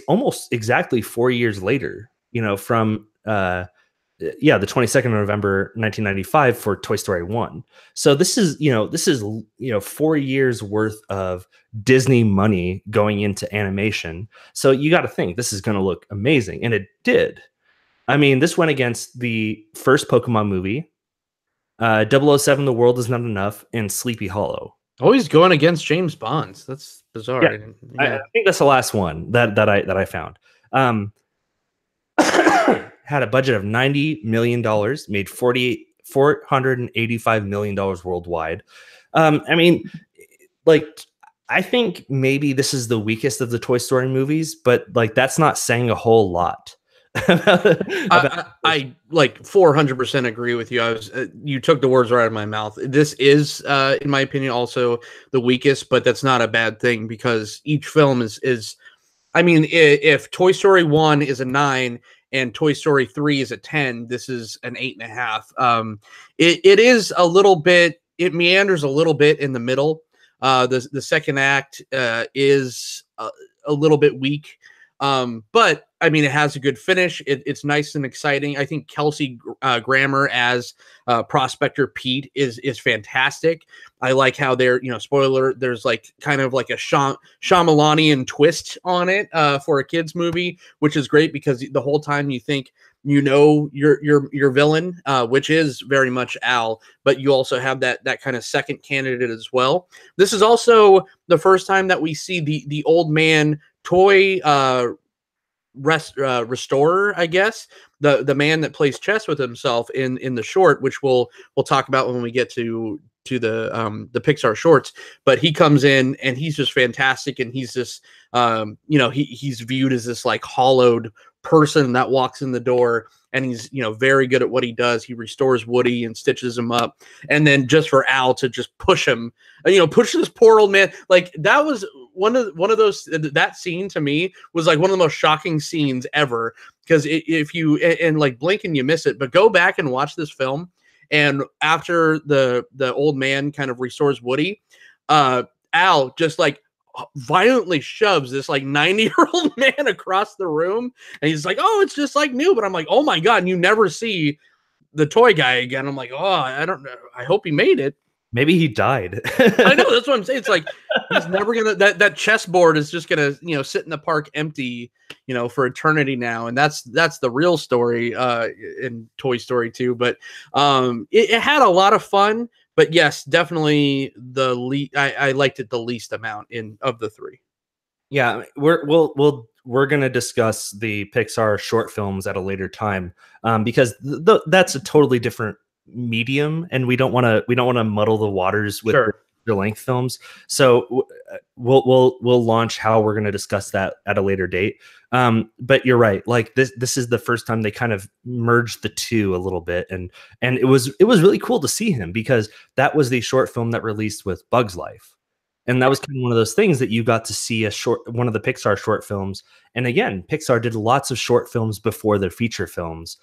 almost exactly 4 years later, you know, from the 22nd of November, 1995 for Toy Story 1. So this is 4 years worth of Disney money going into animation. So you got to think this is going to look amazing. And it did. I mean, this went against the first Pokemon movie, 007, The World Is Not Enough, and Sleepy Hollow. Always going against James Bond's. That's bizarre. Yeah. I think that's the last one that I found. Had a budget of $90 million, made $485 million worldwide. I mean, like, I think maybe this is the weakest of the Toy Story movies, but like that's not saying a whole lot. I like 400% agree with you. You took the words right out of my mouth. This is, in my opinion, also the weakest, but that's not a bad thing because each film is. I mean, if Toy Story 1 is a 9 and Toy Story 3 is a 10, this is an 8.5. It is a little bit. It meanders a little bit in the middle. The second act is a little bit weak. But I mean, it has a good finish. It's nice and exciting. I think Kelsey Grammer as Prospector Pete is fantastic. I like how they're, spoiler, there's like kind of like a Shyamalanian twist on it for a kids movie, which is great because the whole time you think your villain, which is very much Al, but you also have that kind of second candidate as well. This is also the first time that we see the old man toy restorer, I guess, the man that plays chess with himself in the short, which we'll talk about when we get to the Pixar shorts. But he comes in and he's just fantastic, and he's just he's viewed as this like hollowed person that walks in the door, and he's very good at what he does. He restores Woody and stitches him up, and then just for Al to just push him, push this poor old man, like that was one of those, that scene to me was like one of the most shocking scenes ever, because if you and like blink and you miss it, but go back and watch this film, and after the old man kind of restores Woody, Al just like violently shoves this like 90-year-old man across the room, and he's like, oh, it's just like new. But I'm like, oh my god, and you never see the toy guy again. I'm like, oh, I don't know, I hope he made it. Maybe he died. I know, that's what I'm saying. It's like he's never gonna, that chessboard is just gonna sit in the park empty for eternity now, and that's the real story in Toy Story 2. But it had a lot of fun. But yes, definitely I liked it the least amount of the three. Yeah, we're gonna discuss the Pixar short films at a later time, because that's a totally different medium, and we don't want to muddle the waters with the length films. So we'll launch how we're going to discuss that at a later date. But you're right, like this is the first time they kind of merged the two a little bit, and it was really cool to see him, because that was the short film that released with Bug's Life, and that was kind of one of those things that you got to see one of the Pixar short films. And again, Pixar did lots of short films before their feature films.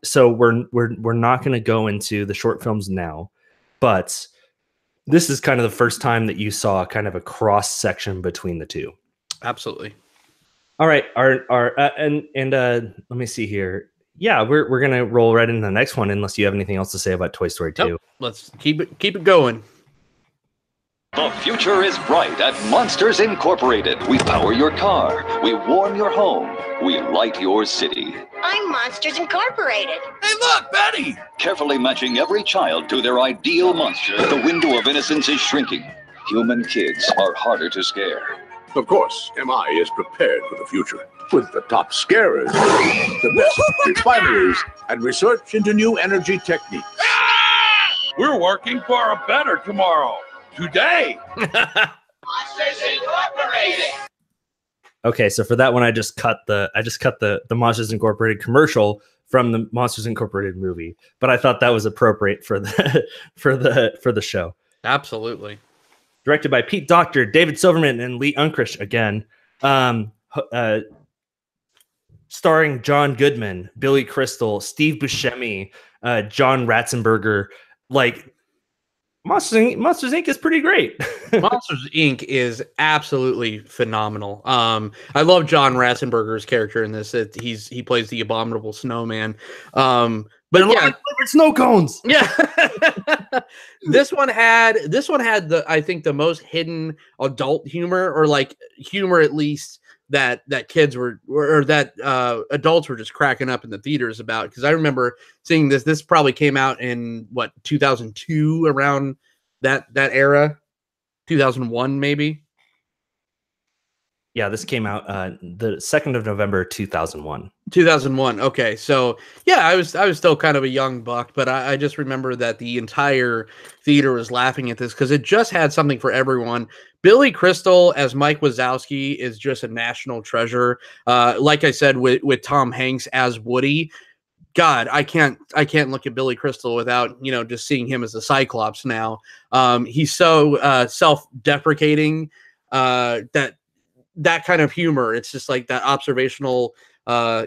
So we're not going to go into the short films now, but this is kind of the first time that you saw kind of a cross section between the two. Absolutely. All right. Let me see here. Yeah, we're going to roll right into the next one, unless you have anything else to say about Toy Story 2. Nope. Let's keep it going. The future is bright at Monsters Incorporated. We power your car. We warm your home. We light your city. I'm Monsters Incorporated. Hey, look, Betty! Carefully matching every child to their ideal monster, the window of innocence is shrinking. Human kids are harder to scare. Of course, MI is prepared for the future, with the top scarers, the best refineries, and research into new energy techniques. We're working for a better tomorrow. Today. Monsters Incorporated. Okay, so for that one, I just cut the Monsters Incorporated commercial from the Monsters Incorporated movie, but I thought that was appropriate for the show. Absolutely. Directed by Pete Docter, David Silverman, and Lee Unkrich again. Starring John Goodman, Billy Crystal, Steve Buscemi, John Ratzenberger. Like, Monsters Inc. is pretty great. Monsters Inc. is absolutely phenomenal. I love John Ratzenberger's character in this. He plays the abominable snowman. But yeah, snow cones. Yeah. This one had I think the most hidden adult humor, or like humor at least that kids were, or that adults were just cracking up in the theaters about. Because I remember seeing this. This probably came out in 2002, around that era, 2001 maybe. Yeah, this came out the 2nd of November 2001. 2001. Okay, so yeah, I was still kind of a young buck, but I just remember that the entire theater was laughing at this because it just had something for everyone. Billy Crystal as Mike Wazowski is just a national treasure. Like I said, with Tom Hanks as Woody. God, I can't look at Billy Crystal without just seeing him as a Cyclops now. He's so self-deprecating that kind of humor. It's just like that observational. I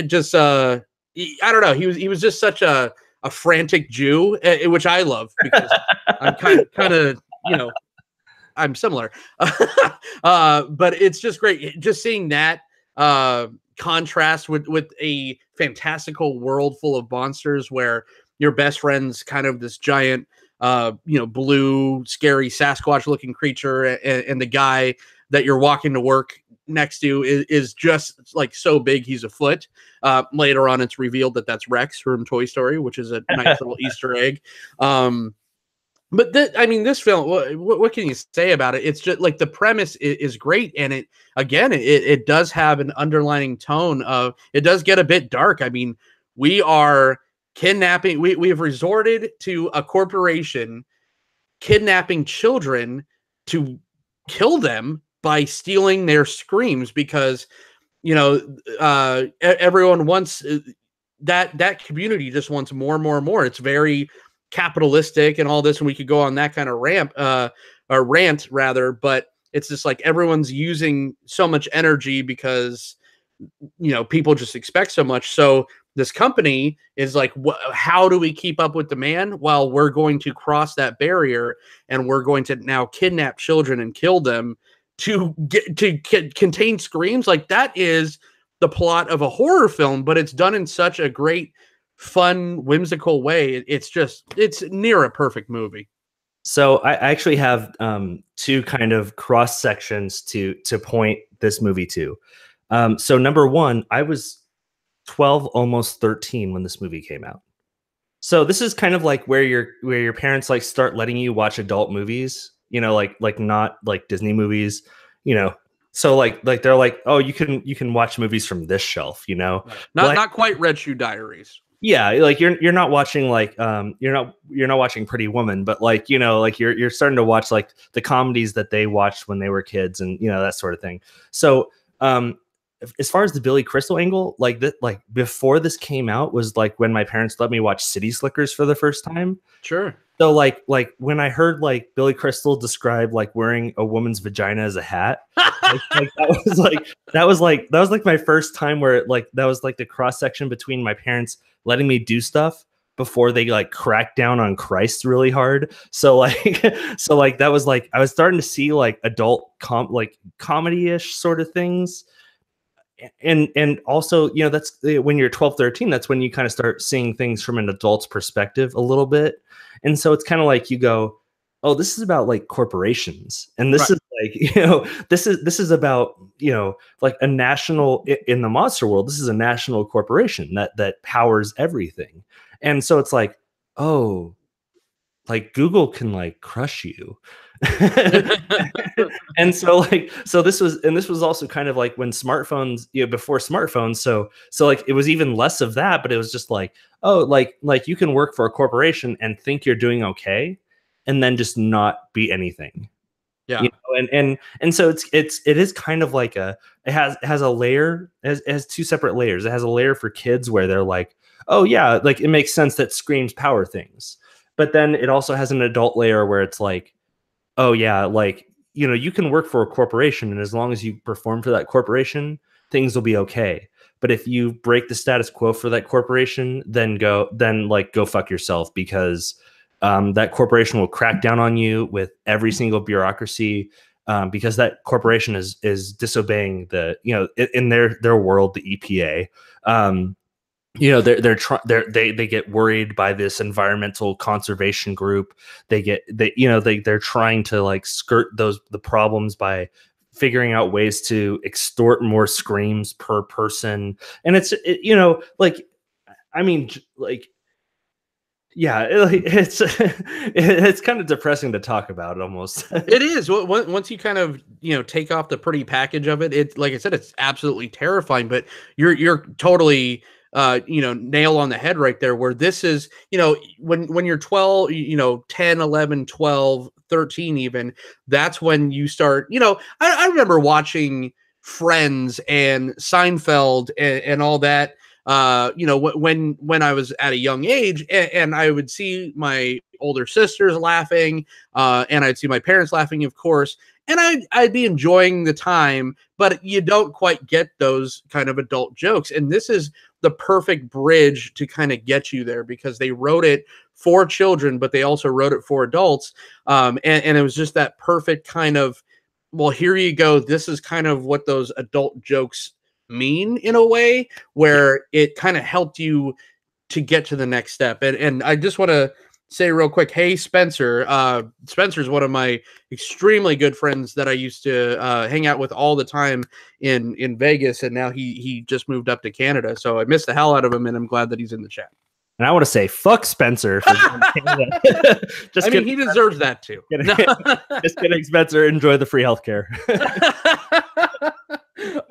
don't know. He was just such a frantic Jew, which I love because I'm kind of I'm similar. But it's just great just seeing that contrast with a fantastical world full of monsters where your best friend's kind of this giant blue scary Sasquatch looking creature, and the guy that you're walking to work next to is just like so big he's a foot. Later on it's revealed that that's Rex from Toy Story, which is a nice little Easter egg. But this film, what can you say about it? It's just like the premise is great, and it does have an underlining tone of, it does get a bit dark. I mean, we are kidnapping. We have resorted to a corporation kidnapping children to kill them by stealing their screams, because everyone wants that community just wants more and more and more. It's very capitalistic and all this, and we could go on that kind of rant rather, but it's just like everyone's using so much energy because people just expect so much. So this company is like, how do we keep up with demand? Well, we're going to cross that barrier, and we're going to now kidnap children and kill them to contain screams. Like, that is the plot of a horror film, but it's done in such a great, fun, whimsical way. It's near a perfect movie. So I actually have two kind of cross sections to point this movie to. So number one, I was 12, almost 13 when this movie came out. So this is kind of like where your parents like start letting you watch adult movies, like not like Disney movies, So like they're like, oh, you can watch movies from this shelf, Not quite Red Shoe Diaries. Yeah, like you're not watching like you're not watching Pretty Woman, but like like you're starting to watch like the comedies that they watched when they were kids, and that sort of thing. So as far as the Billy Crystal angle, like before this came out was like when my parents let me watch City Slickers for the first time. Sure. So like when I heard like Billy Crystal describe like wearing a woman's vagina as a hat, that was like my first time where that was like the cross section between my parents letting me do stuff before they like cracked down on Christ really hard. So that was like I was starting to see like adult comedy-ish sort of things. And also, that's when you're 12, 13, that's when you kind of start seeing things from an adult's perspective a little bit. And so it's kind of like you go, oh, this is about like corporations. And this is like, this is about, like a national, in the monster world, this is a national corporation that powers everything. And so it's like, oh, like Google can like crush you. And so this was also kind of like when smartphones, before smartphones. So like it was even less of that, but it was just like, oh, like you can work for a corporation and think you're doing okay, and then just not be anything. Yeah. And so it is kind of like it has a layer, it has two separate layers. It has a layer for kids where they're like, oh yeah, like it makes sense that screams power things. But then it also has an adult layer where it's like, oh yeah, like, you can work for a corporation, and as long as you perform for that corporation, things will be okay. But if you break the status quo for that corporation, then go fuck yourself, because that corporation will crack down on you with every single bureaucracy, because that corporation is disobeying the, in their world, the EPA. They get worried by this environmental conservation group. They're trying to like skirt the problems by figuring out ways to extort more screams per person. And it's it's kind of depressing to talk about almost. It is. Once you kind of take off the pretty package of it, it's like I said, it's absolutely terrifying. But you're totally nail on the head right there, where this is, when you're 12, 10, 11, 12, 13 even, that's when you start, I remember watching Friends and Seinfeld and all that, when I was at a young age, and I would see my older sisters laughing, and I'd see my parents laughing, of course. and I'd be enjoying the time, but you don't quite get those kind of adult jokes. And this is the perfect bridge to kind of get you there, because they wrote it for children, but they also wrote it for adults. And it was just that perfect kind of, well, here you go. This is kind of what those adult jokes mean, in a way, where it kind of helped you to get to the next step. And I just want to say real quick, hey, Spencer. Spencer's one of my extremely good friends that I used to hang out with all the time in Vegas, and now he just moved up to Canada. So I missed the hell out of him, and I'm glad that he's in the chat. And I want to say, fuck Spencer. For just he deserves that too. Just kidding, Spencer. Enjoy the free healthcare.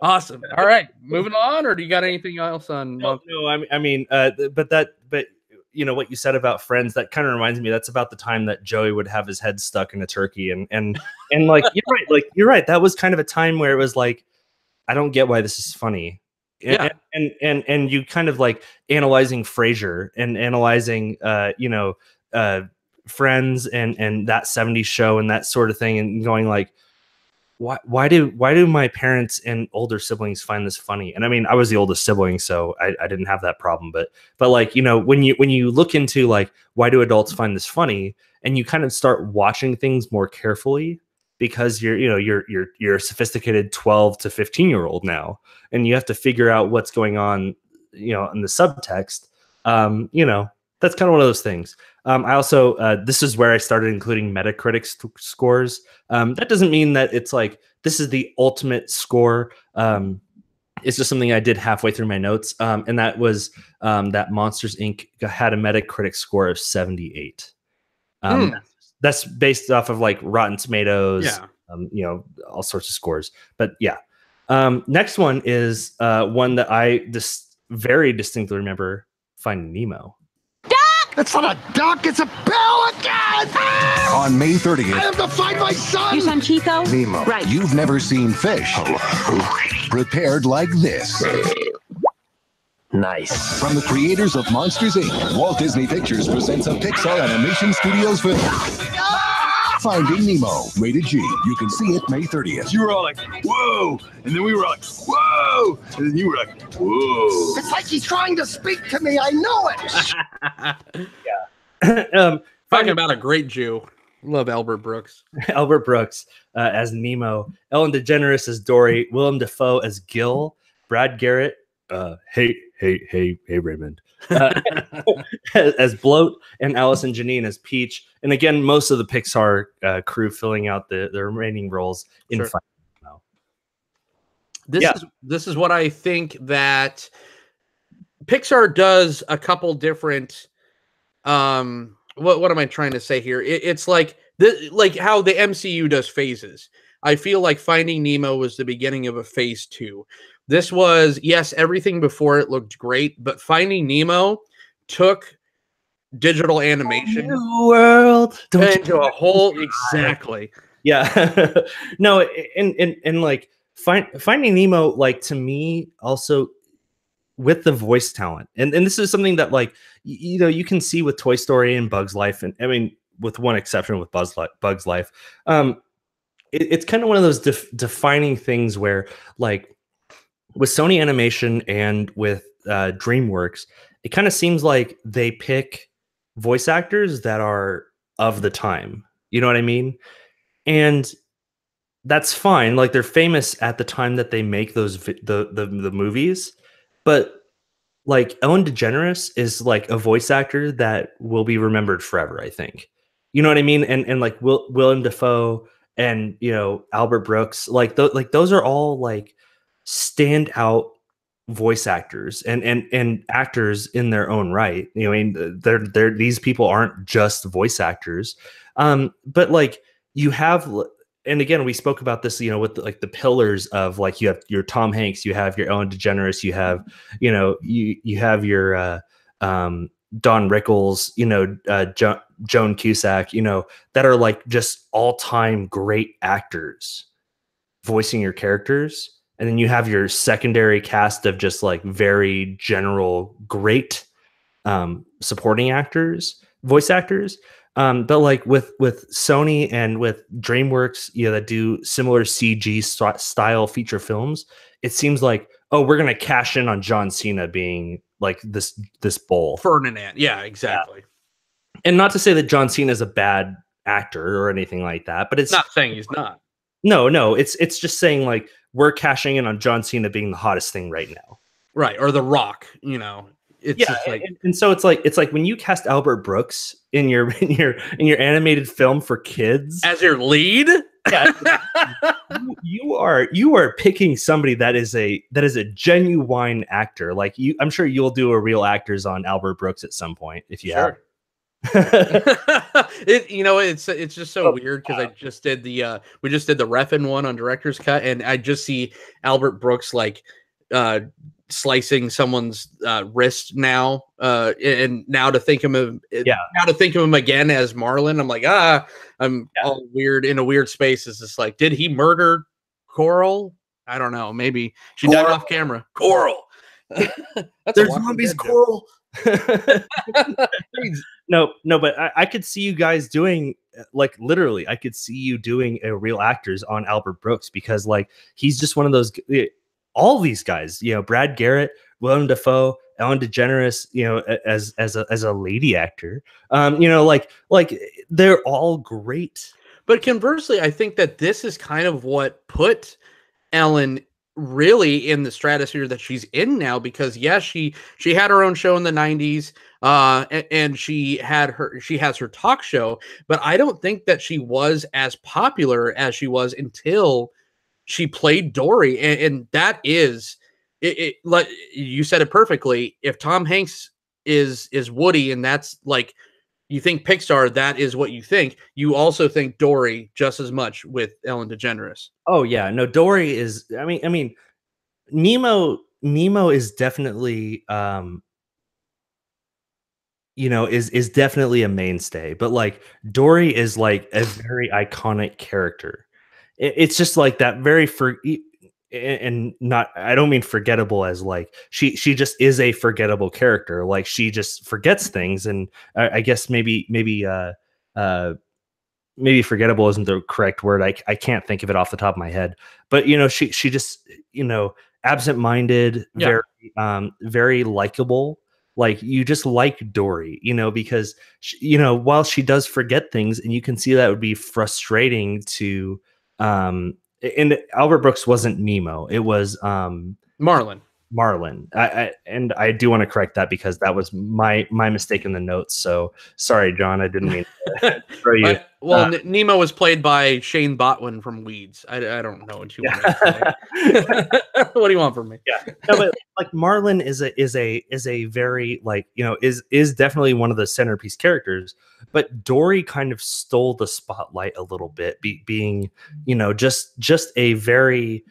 Awesome. All right, moving on. Or do you got anything else on? No, but you know what you said about Friends, that kind of reminds me. That's about the time that Joey would have his head stuck in a turkey, and like you're right. That was kind of a time where it was like, I don't get why this is funny. Yeah. And you kind of like analyzing Frasier and analyzing Friends and that 70s show and that sort of thing, and going like, why do my parents and older siblings find this funny? And I mean, I was the oldest sibling, so I didn't have that problem, but like, you know, when you look into like, why do adults find this funny, and you kind of start watching things more carefully, because you're a sophisticated 12 to 15-year-old now, and you have to figure out what's going on, you know, in the subtext. That's kind of one of those things. I also, this is where I started including Metacritic scores. That doesn't mean that it's like, this is the ultimate score. It's just something I did halfway through my notes. And that was that Monsters, Inc. had a Metacritic score of 78. That's based off of like Rotten Tomatoes, all sorts of scores. But yeah. Next one is one that I just very distinctly remember, Finding Nemo. It's not a duck, it's a pelican! On May 30th. I have to find my son! Your son Chico? Nemo. Right. You've never seen fish. Prepared like this. Nice. From the creators of Monsters, Inc., Walt Disney Pictures presents a Pixar Animation Studios film. Finding Nemo, rated G. You can see it May 30th. You were all like, whoa! And then we were like, whoa! And then you were like, whoa! It's like he's trying to speak to me, I know it! Yeah. Talking about a great Jew. Love Albert Brooks. Albert Brooks as Nemo. Ellen DeGeneres as Dory. Willem Dafoe as Gil. Brad Garrett. Hey, Raymond. As Bloat, and Allison Janine as Peach. And again, most of the Pixar crew filling out the remaining roles in Finding Nemo. This is what I think that Pixar does a couple different what am I trying to say here? It's like how the MCU does phases. I feel like Finding Nemo was the beginning of a phase 2. This was, yes, everything before it looked great, but Finding Nemo took digital animation world into a whole exactly. Yeah. No, and like Finding Nemo, like, to me also with the voice talent, and this is something that, like, you know, you can see with Toy Story and Bug's Life, and I mean, with one exception with Bug's Life, it's kind of one of those defining things where, like, with Sony Animation and with DreamWorks, it kind of seems like they pick voice actors that are of the time. You know what I mean? And that's fine. Like, they're famous at the time that they make those the movies. But like, Ellen DeGeneres is like a voice actor that will be remembered forever, I think. You know what I mean? And like Willem Dafoe and, you know, Albert Brooks, like those are all like standout voice actors and actors in their own right. You know, I mean, they're these people aren't just voice actors. But like, you have, and again, we spoke about this, you know, with like the pillars of, like, you have your Tom Hanks, you have your Ellen DeGeneres, you have, you know, you have your Don Rickles, you know, Joan Cusack, you know, that are like just all-time great actors voicing your characters. And then you have your secondary cast of just like very general great supporting actors, voice actors. But like with Sony and with DreamWorks, that do similar CG style feature films, it seems like, oh, we're gonna cash in on John Cena being like this bull. Ferdinand. Yeah, exactly. Yeah. And not to say that John Cena is a bad actor or anything like that, but it's not saying he's not. No, it's just saying like we're cashing in on John Cena being the hottest thing right now. Right, or The Rock, It's like, and so it's like when you cast Albert Brooks in your animated film for kids as your lead, you are picking somebody that is a genuine actor. Like I'm sure you'll do a Real Actors on Albert Brooks at some point if you have. It's just so weird because I just did we just did the Refn one on Director's Cut, and I just see Albert Brooks like slicing someone's wrist now, and now to think of him again as Marlon, I'm like, I'm all weird in a weird space. It's just like, did he murder Coral? I don't know. Maybe she died off camera. Coral. There's zombies, Coral. No, but I could see you guys doing, like, literally, I could see you doing a Real Actors on Albert Brooks, because like he's just one of those. All these guys, Brad Garrett, Willem Dafoe, Ellen DeGeneres, as a lady actor, like they're all great. But conversely, I think that this is kind of what put Ellen really in the stratosphere that she's in now, because yes, she had her own show in the 90s, and she has her talk show, but I don't think that she was as popular as she was until she played Dory, and that is it. Like you said it perfectly. If Tom Hanks is Woody, and that's like, you think Pixar, that is what you think. You also think Dory just as much with Ellen DeGeneres. Oh yeah, no, Dory is. I mean, Nemo is definitely is definitely a mainstay, but like Dory is like a very iconic character. It's just like that very and not, I don't mean forgettable as like she just is a forgettable character. Like she just forgets things, and I guess maybe forgettable isn't the correct word. I can't think of it off the top of my head, but she just absent-minded, very likable. Like you just like Dory, because while she does forget things, and you can see that would be frustrating to. And Albert Brooks wasn't Nemo; it was Marlin. I do want to correct that, because that was my mistake in the notes. So sorry, John, I didn't mean to throw you. Nemo was played by Shane Botwin from Weeds. I don't know what you want to say. What do you want from me? Yeah, no, but like Marlin is a very, like, is definitely one of the centerpiece characters. But Dory kind of stole the spotlight a little bit, being just a very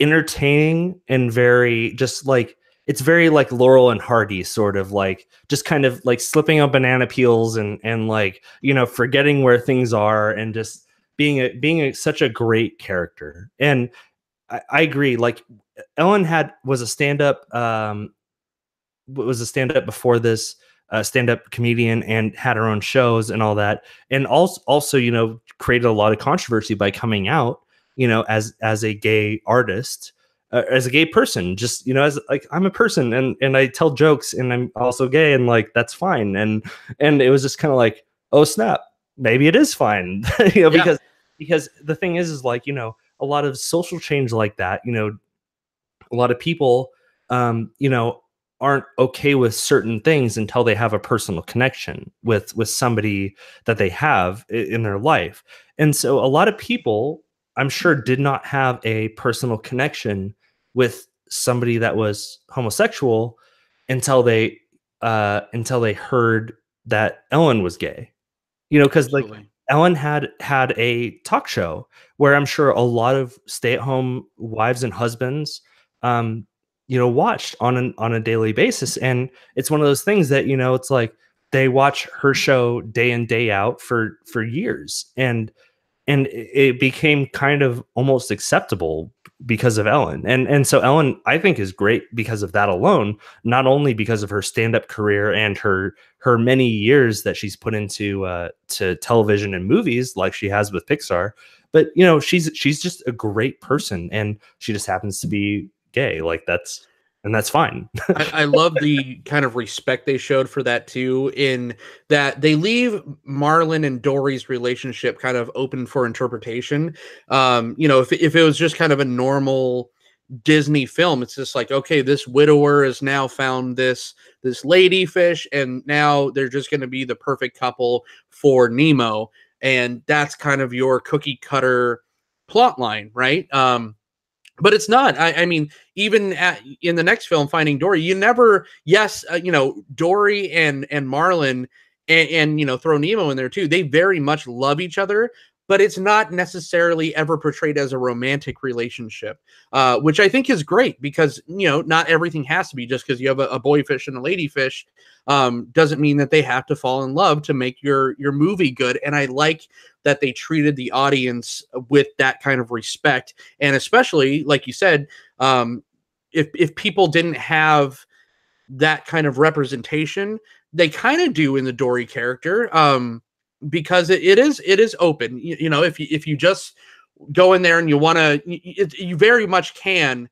entertaining and very just like, it's very like Laurel and Hardy, sort of like just kind of like slipping on banana peels and like forgetting where things are, and just being such a great character. And I agree, like Ellen was a stand-up before this, stand-up comedian, and had her own shows and all that, and also created a lot of controversy by coming out as a gay artist, as a gay person, just as like, I'm a person and I tell jokes and I'm also gay, and like that's fine. And it was just kind of like, oh snap, maybe it is fine. Because the thing is like, a lot of social change like that, a lot of people aren't okay with certain things until they have a personal connection with somebody that they have in their life. And so a lot of people, I'm sure, did not have a personal connection with somebody that was homosexual until they heard that Ellen was gay. Because like Ellen had a talk show where I'm sure a lot of stay-at-home wives and husbands watched on a daily basis. And it's one of those things that it's like they watch her show day in, day out for years, and it became kind of almost acceptable because of Ellen. And so Ellen, I think, is great because of that alone, not only because of her stand-up career and her many years that she's put into to television and movies like she has with Pixar, but you know, she's just a great person, and she just happens to be gay. Like that's fine. I love the kind of respect they showed for that too, in that they leave Marlon and Dory's relationship kind of open for interpretation. You know, if it was just kind of a normal Disney film, it's just like, okay, this widower has now found this lady fish, and now they're just going to be the perfect couple for Nemo, and that's kind of your cookie cutter plot line, right? But it's not. I mean, even in the next film, Finding Dory, you never, yes, you know, Dory and Marlon and, you know, throw Nemo in there too. They very much love each other, but it's not necessarily ever portrayed as a romantic relationship, which I think is great because, you know, not everything has to be just because you have a boy fish and a lady fish. Doesn't mean that they have to fall in love to make your movie good. And I like that they treated the audience with that kind of respect. And especially, like you said, if people didn't have that kind of representation, they kind of do in the Dory character, because it is open. You know, if you just go in there and you want to, you very much can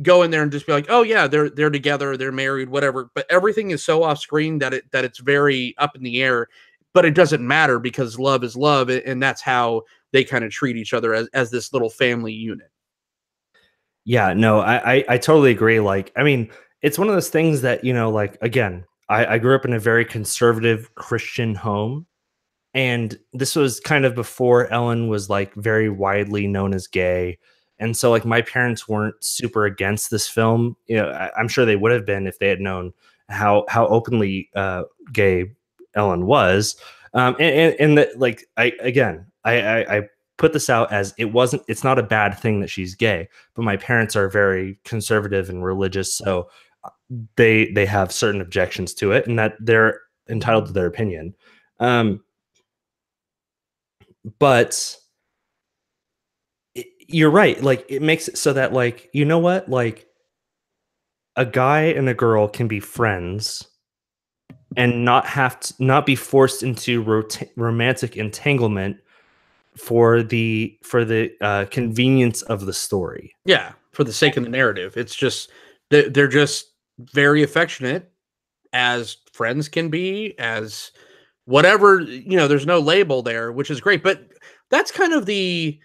go in there and just be like, oh yeah, they're together, they're married, whatever. But everything is so off screen that it's very up in the air. But it doesn't matter because love is love, and that's how they kind of treat each other as this little family unit. Yeah, no, I totally agree. Like, I mean, it's one of those things that, you know, like, again, I grew up in a very conservative Christian home, and this was kind of before Ellen was like very widely known as gay. And so like my parents weren't super against this film. You know, I'm sure they would have been if they had known how openly gay Ellen was. And that, like, I put this out as it's not a bad thing that she's gay, but my parents are very conservative and religious, so they have certain objections to it, and that they're entitled to their opinion. But you're right. Like, it makes it so that, like, you know what, like, a guy and a girl can be friends and not be forced into romantic entanglement for the convenience of the story. Yeah, for the sake of the narrative. It's just they're just very affectionate, as friends can be, as whatever, you know, there's no label there, which is great. But that's kind of the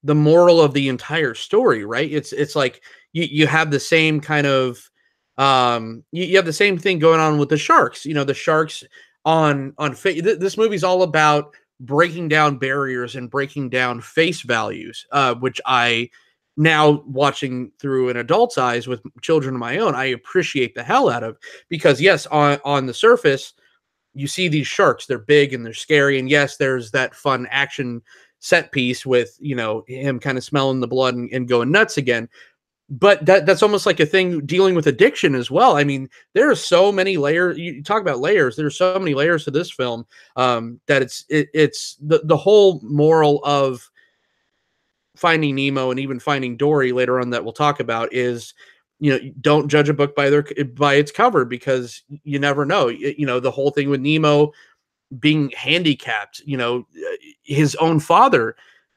moral of the entire story, right? It's like you have the same kind of you have the same thing going on with the sharks. You know, the sharks on this movie's all about breaking down barriers and breaking down face values, which I, now watching through an adult's eyes with children of my own, I appreciate the hell out of, because yes, on the surface, you see these sharks, they're big and they're scary. And yes, there's that fun action set piece with, you know, him kind of smelling the blood and going nuts again. But that's almost like a thing dealing with addiction as well. I mean, there are so many layers. You talk about layers. There's so many layers to this film, that it's the whole moral of Finding Nemo and even Finding Dory later on that we'll talk about is, you know, don't judge a book by its cover, because you never know. You know, the whole thing with Nemo being handicapped, you know, his own father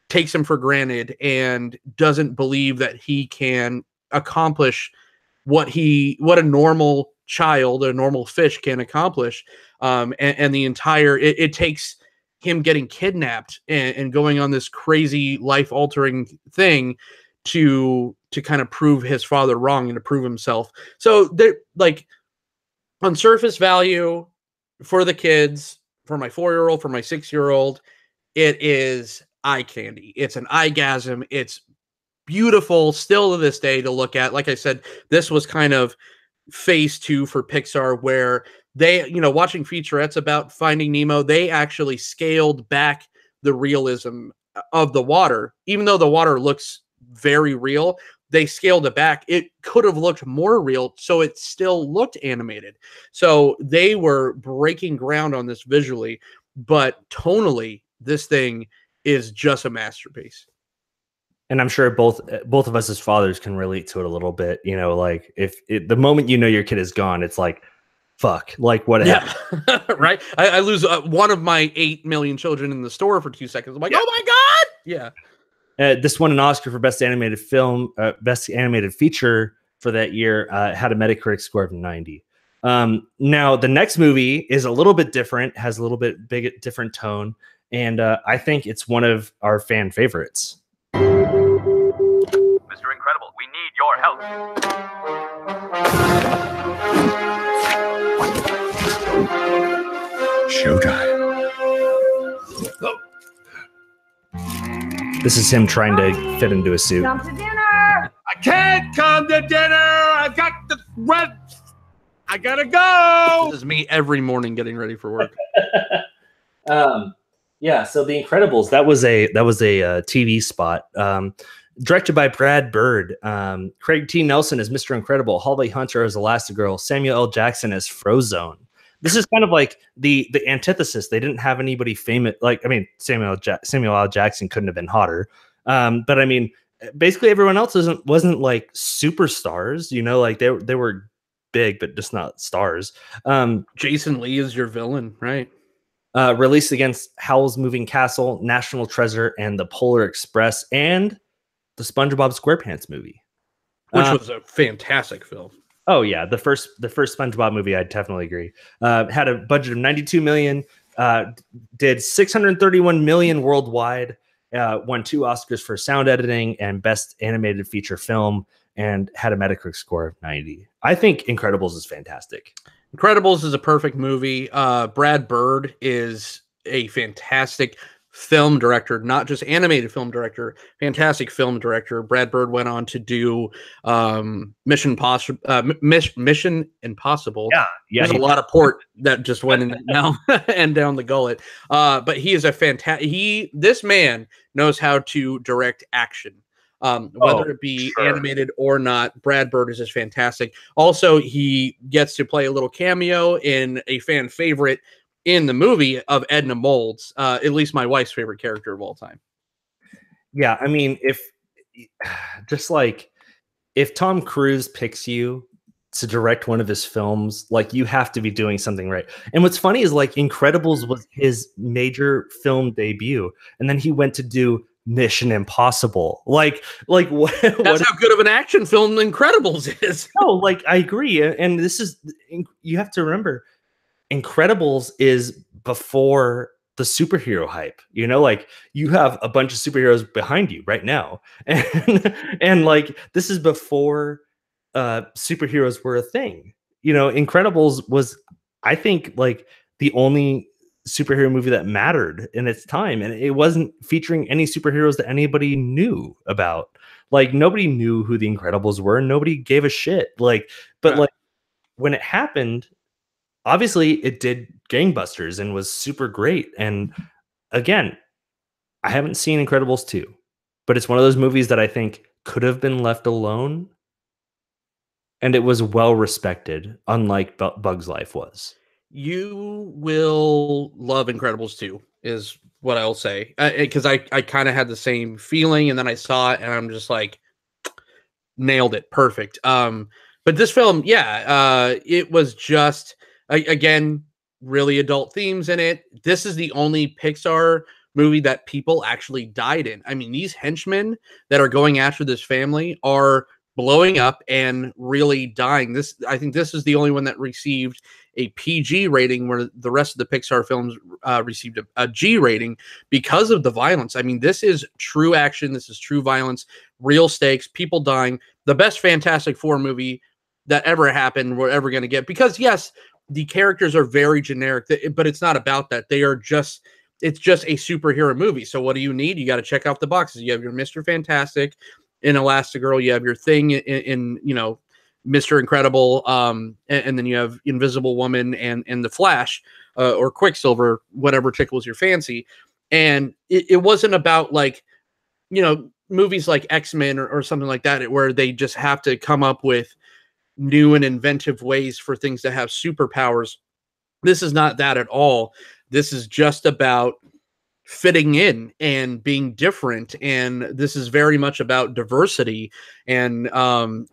takes him for granted and doesn't believe that he can accomplish what a normal child, a normal fish can accomplish. And the entire, it takes him getting kidnapped and going on this crazy life altering thing to kind of prove his father wrong and to prove himself. So they're like, on surface value for the kids, for my 4-year-old, for my 6-year-old, it is eye candy. It's an eyegasm. It's beautiful still to this day to look at. Like I said, this was kind of phase 2 for Pixar, where they, you know, watching featurettes about Finding Nemo, they actually scaled back the realism of the water. Even though the water looks very real, they scaled it back. It could have looked more real, so it still looked animated. So they were breaking ground on this visually, but tonally, this thing is just a masterpiece. And I'm sure both of us as fathers can relate to it a little bit. You know, like the moment you know your kid is gone, it's like, fuck, like what happened? Right. I lose one of my 8 million children in the store for 2 seconds. I'm like, oh my God. Yeah. This won an Oscar for Best Animated Film, Best Animated Feature for that year. Had a Metacritic score of 90. Now the next movie is a little bit different, has a little bit different tone, and I think it's one of our fan favorites. Mr. Incredible, we need your help. Showtime. This is him trying to fit into a suit. Come to dinner. I can't come to dinner. I've got the red. I gotta go. This is me every morning getting ready for work. Yeah. So The Incredibles, that was a TV spot. Directed by Brad Bird. Craig T. Nelson as Mr. Incredible. Holly Hunter as Elastigirl. Samuel L. Jackson as Frozone. This is kind of like the antithesis. They didn't have anybody famous. Like, I mean, Samuel L. Jackson couldn't have been hotter. But I mean, basically everyone else wasn't like superstars. You know, like they were big, but just not stars. Jason Lee is your villain, right? Released against Howl's Moving Castle, National Treasure, and The Polar Express, and the SpongeBob SquarePants movie, which was a fantastic film. Oh yeah, the first SpongeBob movie, I definitely agree. Had a budget of 92 million, did 631 million worldwide, won 2 Oscars for sound editing and best animated feature film, and had a Metacritic score of 90. I think Incredibles is fantastic. Incredibles is a perfect movie. Brad Bird is a fantastic film director, not just animated film director, fantastic film director. Brad Bird went on to do Mission Impossible. Yeah. There's a lot of port that just went in now and down the gullet. But he is a fantastic. This man knows how to direct action. Whether it be animated or not, Brad Bird is just fantastic. Also, he gets to play a little cameo in a fan favorite in the movie of Edna Mold's, at least my wife's favorite character of all time. Yeah, I mean, if Tom Cruise picks you to direct one of his films, like, you have to be doing something right. And what's funny is, like, Incredibles was his major film debut, and then he went to do Mission Impossible. Like what? That's how good of an action film Incredibles is. No, like, I agree, and this is, you have to remember, Incredibles is before the superhero hype. You know, like, you have a bunch of superheroes behind you right now, and like, this is before superheroes were a thing. You know, Incredibles was, I think, like, the only superhero movie that mattered in its time, and it wasn't featuring any superheroes that anybody knew about. Like, nobody knew who the Incredibles were, and nobody gave a shit. Like, but like, when it happened, obviously it did gangbusters and was super great. And again, I haven't seen Incredibles 2, but it's one of those movies that I think could have been left alone, and it was well respected, unlike Bug's Life was. You will love Incredibles 2, is what I'll say. Because I kind of had the same feeling, and then I saw it, and I'm just like, nailed it. Perfect. But this film, it was just, again, really adult themes in it. This is the only Pixar movie that people actually died in. I mean, these henchmen that are going after this family are blowing up and really dying. I think this is the only one that received a PG rating, where the rest of the Pixar films received a G rating because of the violence. I mean, this is true action. This is true violence, real stakes, people dying. The best Fantastic Four movie that ever happened, we're ever going to get. Because yes, the characters are very generic, but it's not about that. It's just a superhero movie. So what do you need? You got to check off the boxes. You have your Mr. Fantastic in Elastigirl. You have your thing in Mr. Incredible, and then you have Invisible Woman and the Flash, or Quicksilver, whatever tickles your fancy. And it wasn't about, like, movies like X-Men or something like that, where they just have to come up with new and inventive ways for things to have superpowers. This is not that at all. This is just about fitting in and being different, and this is very much about diversity, and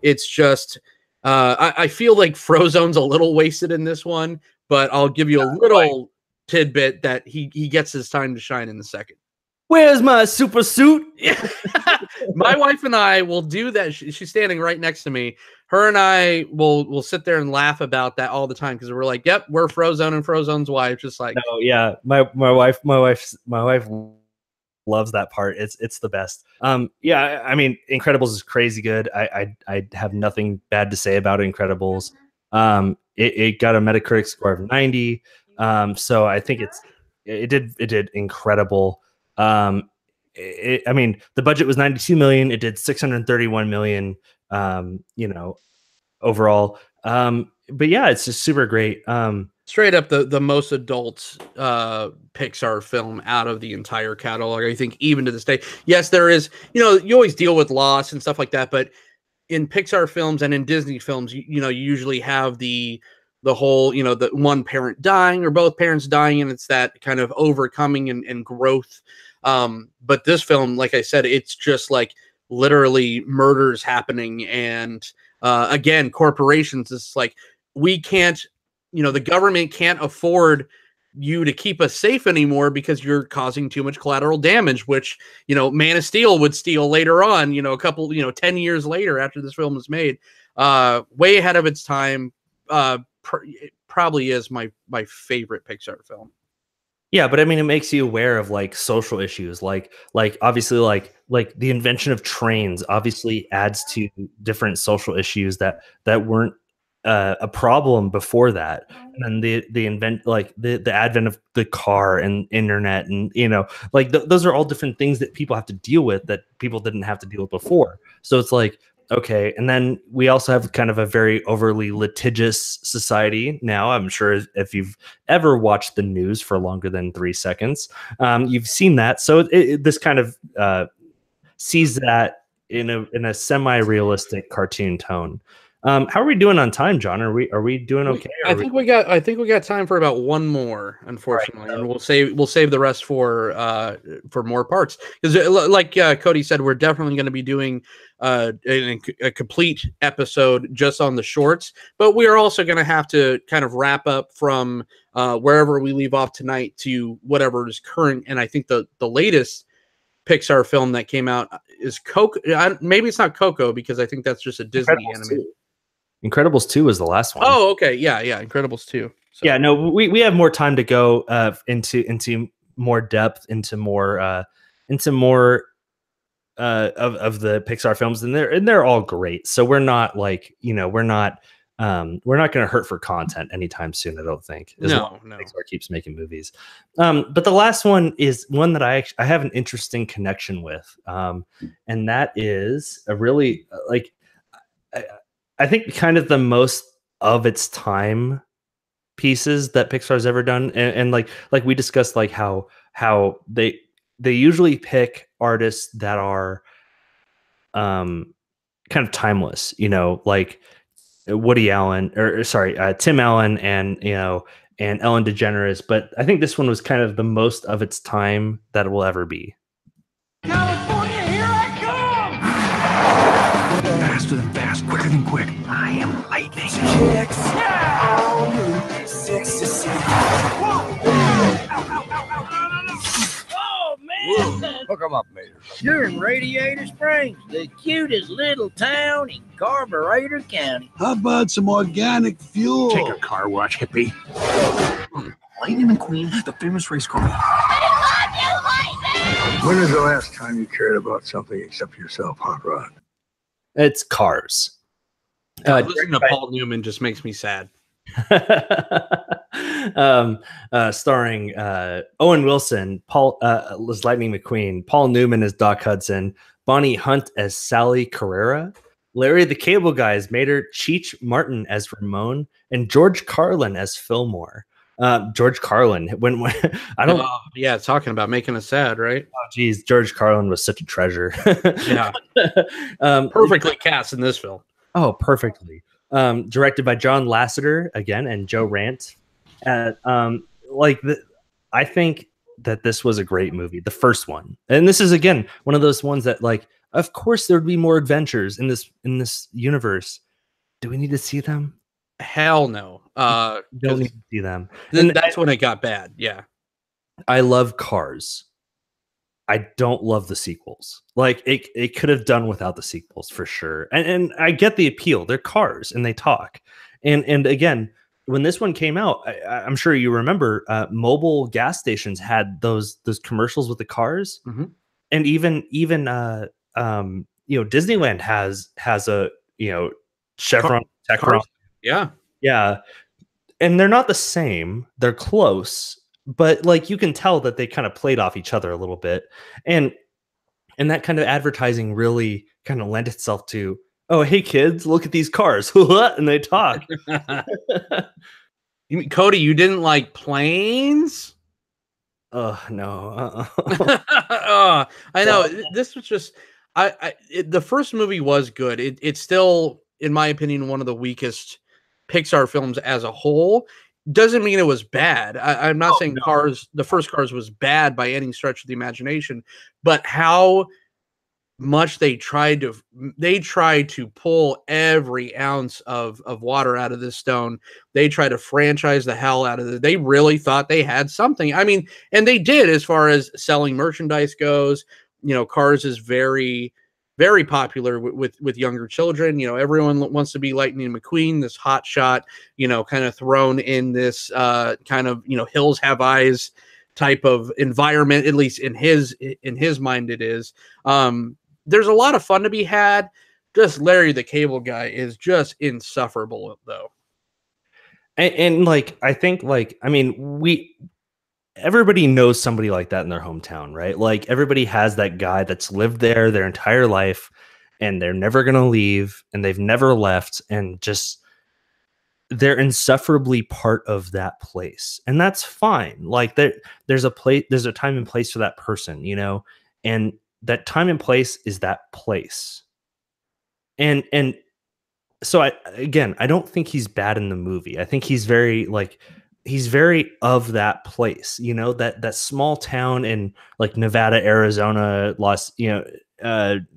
it's just I feel like Frozone's a little wasted in this one, but I'll give you a little tidbit that he gets his time to shine in the second. Where's my super suit? My wife and I will do that. She's standing right next to me. Her and I will sit there and laugh about that all the time because we're like, "Yep, we're Frozone and Frozone's wife." Just like, oh yeah, my wife loves that part. It's the best. Yeah, I mean, Incredibles is crazy good. I have nothing bad to say about Incredibles. It got a Metacritic score of 90. So I think it did incredible. I mean, the budget was 92 million. It did 631 million. Overall. But yeah, it's just super great. Straight up the most adult Pixar film out of the entire catalog, I think, even to this day. Yes, there is, you always deal with loss and stuff like that, but in Pixar films and in Disney films, you usually have the whole, the one parent dying or both parents dying, and it's that kind of overcoming and growth. But this film, like I said, it's just like literally murders happening, and again, corporations. It's like, we can't, the government can't afford you to keep us safe anymore because you're causing too much collateral damage, which, Man of Steel would steal later on, a couple, 10 years later after this film was made, way ahead of its time. It probably is my favorite Pixar film. Yeah, but I mean, it makes you aware of like social issues, like obviously like the invention of trains obviously adds to different social issues that weren't a problem before that, and then the advent of the car and internet, and those are all different things that people have to deal with that people didn't have to deal with before. So it's like, okay, and then we also have kind of a very overly litigious society now. I'm sure if you've ever watched the news for longer than 3 seconds, you've seen that. So this kind of sees that in a semi-realistic cartoon tone. How are we doing on time, John? Are we doing okay? I think we got time for about one more, unfortunately, and we'll save the rest for more parts, because like Kody said, we're definitely going to be doing a complete episode just on the shorts, but we are also going to have to kind of wrap up from wherever we leave off tonight to whatever is current. And I think the latest Pixar film that came out is Coco. Maybe it's not Coco, because I think that's just a Disney animated. Incredibles 2 was the last one. Oh, okay. Yeah. Incredibles 2. So. Yeah, no, we have more time to go into more depth, into more of the Pixar films, and they're all great. So we're not like, we're not going to hurt for content anytime soon, I don't think. No. Pixar keeps making movies. But the last one is one that I have an interesting connection with. And that is a really I think kind of the most of its time pieces that Pixar's ever done. And like we discussed, like how they usually pick artists that are kind of timeless, like Woody Allen, Tim Allen, and Ellen DeGeneres. But I think this one was kind of the most of its time that it will ever be. California, here I come! Faster than fast, quicker than quick. I am lightning. Oh, man! Hook 'em up, Mater. You're in Radiator Springs, the cutest little town in Carburetor County. How about some organic fuel? Take a car wash, hippie. Lightning McQueen, the famous race car. When is the last time you cared about something except yourself, Hot Rod? It's Cars. Listening to Paul Newman just makes me sad. Starring Owen Wilson, Paul as Lightning McQueen, Paul Newman as Doc Hudson, Bonnie Hunt as Sally Carrera, Larry the Cable Guy as Mater, Cheech Martin as Ramon, and George Carlin as Fillmore. George Carlin, when I don't, yeah, talking about making us sad, right? Oh, geez, George Carlin was such a treasure. Yeah, perfectly cast in this film. Oh, perfectly. Directed by John Lasseter again and Joe Randt. I think that this was a great movie, the first one. And this is again one of those ones that, like, of course there'd be more adventures in this universe. Do we need to see them? Hell no. Don't need to see them. And that's when it got bad. Yeah. I love Cars. I don't love the sequels. Like, it could have done without the sequels for sure. And I get the appeal. They're cars and they talk. And again, when this one came out, I'm sure you remember, mobile gas stations had those commercials with the cars. Mm-hmm. And even Disneyland has a Chevron Techron. Yeah. And they're not the same. They're close, but like you can tell that they kind of played off each other a little bit. And that kind of advertising really kind of lent itself to, oh, hey kids, look at these cars. And they talk. You mean, Kody, you didn't like planes? Oh, no. I know. This was just the first movie was good. It's still, in my opinion, one of the weakest Pixar films as a whole. Doesn't mean it was bad. I'm not saying the first Cars was bad by any stretch of the imagination, but how much they tried to pull every ounce of water out of this stone. They tried to franchise the hell out of it. They really thought they had something. I mean, and they did, as far as selling merchandise goes. Cars is very, very popular with younger children. Everyone wants to be Lightning McQueen, this hot shot, kind of thrown in this kind of, Hills Have Eyes type of environment, at least in his mind it is. There's a lot of fun to be had. Just Larry the Cable Guy is just insufferable, though. And like, I think, like, I mean, everybody knows somebody like that in their hometown, right? Like, everybody has that guy that's lived there their entire life and they're never going to leave and they've never left, and just they're insufferably part of that place. And that's fine. Like, there's a time and place for that person, and that time and place is that place. And so I don't think he's bad in the movie. I think he's very of that place, that small town in like Nevada, Arizona,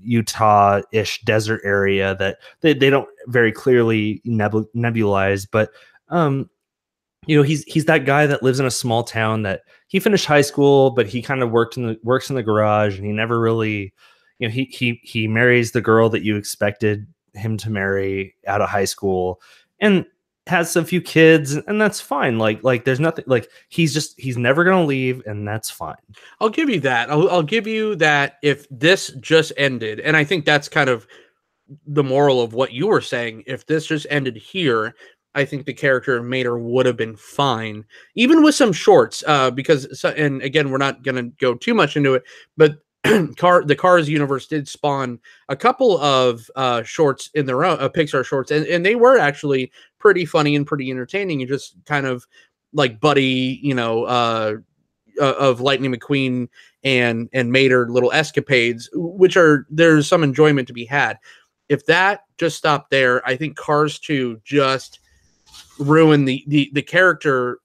Utah-ish desert area that they don't very clearly nebulize, but he's that guy that lives in a small town that he finished high school, but he kind of works in the garage, and he never really, he marries the girl that you expected him to marry out of high school, and has a few kids, and that's fine. Like there's nothing, like he's never gonna leave, and that's fine. I'll give you that. I'll give you that if this just ended, and I think that's kind of the moral of what you were saying. If this just ended here, I think the character of Mater would have been fine, even with some shorts. Because, and again, we're not going to go too much into it, but the Cars universe did spawn a couple of shorts in their own, Pixar shorts, and they were actually pretty funny and pretty entertaining, and just kind of like buddy, of Lightning McQueen and Mater little escapades, there's some enjoyment to be had. If that just stopped there, I think Cars 2 just ruin the character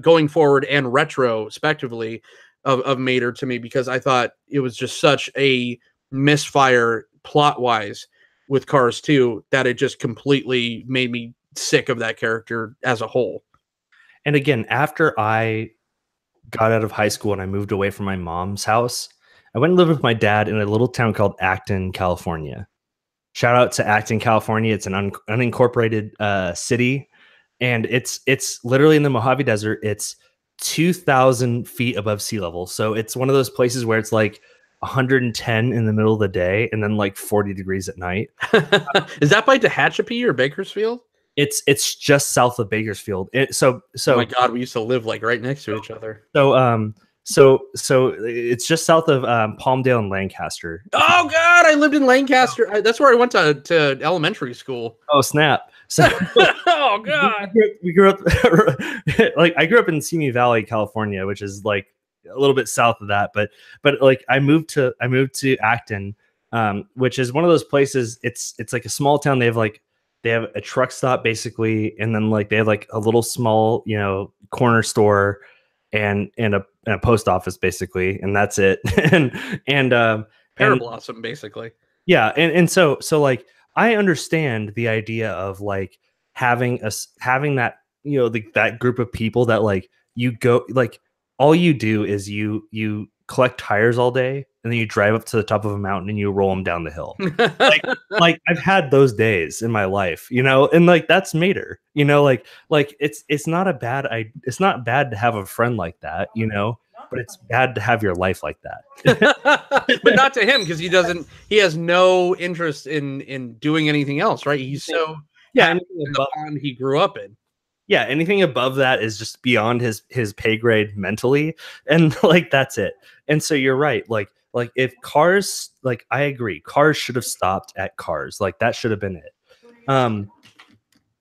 going forward and retrospectively of Mater to me, because I thought it was just such a misfire plot wise with Cars 2 that it just completely made me sick of that character as a whole. And again, after I got out of high school and I moved away from my mom's house, I went and lived with my dad in a little town called Acton, California. Shout out to Acton, California. It's an unincorporated city. And it's literally in the Mojave Desert. It's 2,000 feet above sea level. So it's one of those places where it's like 110 in the middle of the day and then like 40 degrees at night. Is that by Tehachapi or Bakersfield? It's just south of Bakersfield. So oh my God, we used to live like right next to each other. So it's just south of Palmdale and Lancaster. Oh God, I lived in Lancaster. That's where I went to elementary school. Oh snap! So oh God, we grew up like I grew up in Simi Valley, California, which is like a little bit south of that. But like I moved to Acton, which is one of those places. It's like a small town. They have a truck stop basically, and then like they have like a little small corner store and a post office basically, and that's it. and Parablossom, basically. Yeah, and so like I understand the idea of like having that, you know, that group of people that like you go, like all you do is you collect tires all day and then you drive up to the top of a mountain and you roll them down the hill. like I've had those days in my life, you know, and like that's Mater, you know, like it's not bad to have a friend like that, you know, but it's bad to have your life like that. But not to him, because he has no interest in doing anything else, right? He's so in the pond he grew up in. Yeah, anything above that is just beyond his pay grade mentally, and like that's it. And so you're right, like if Cars, like I agree, Cars should have stopped at Cars, like that should have been it.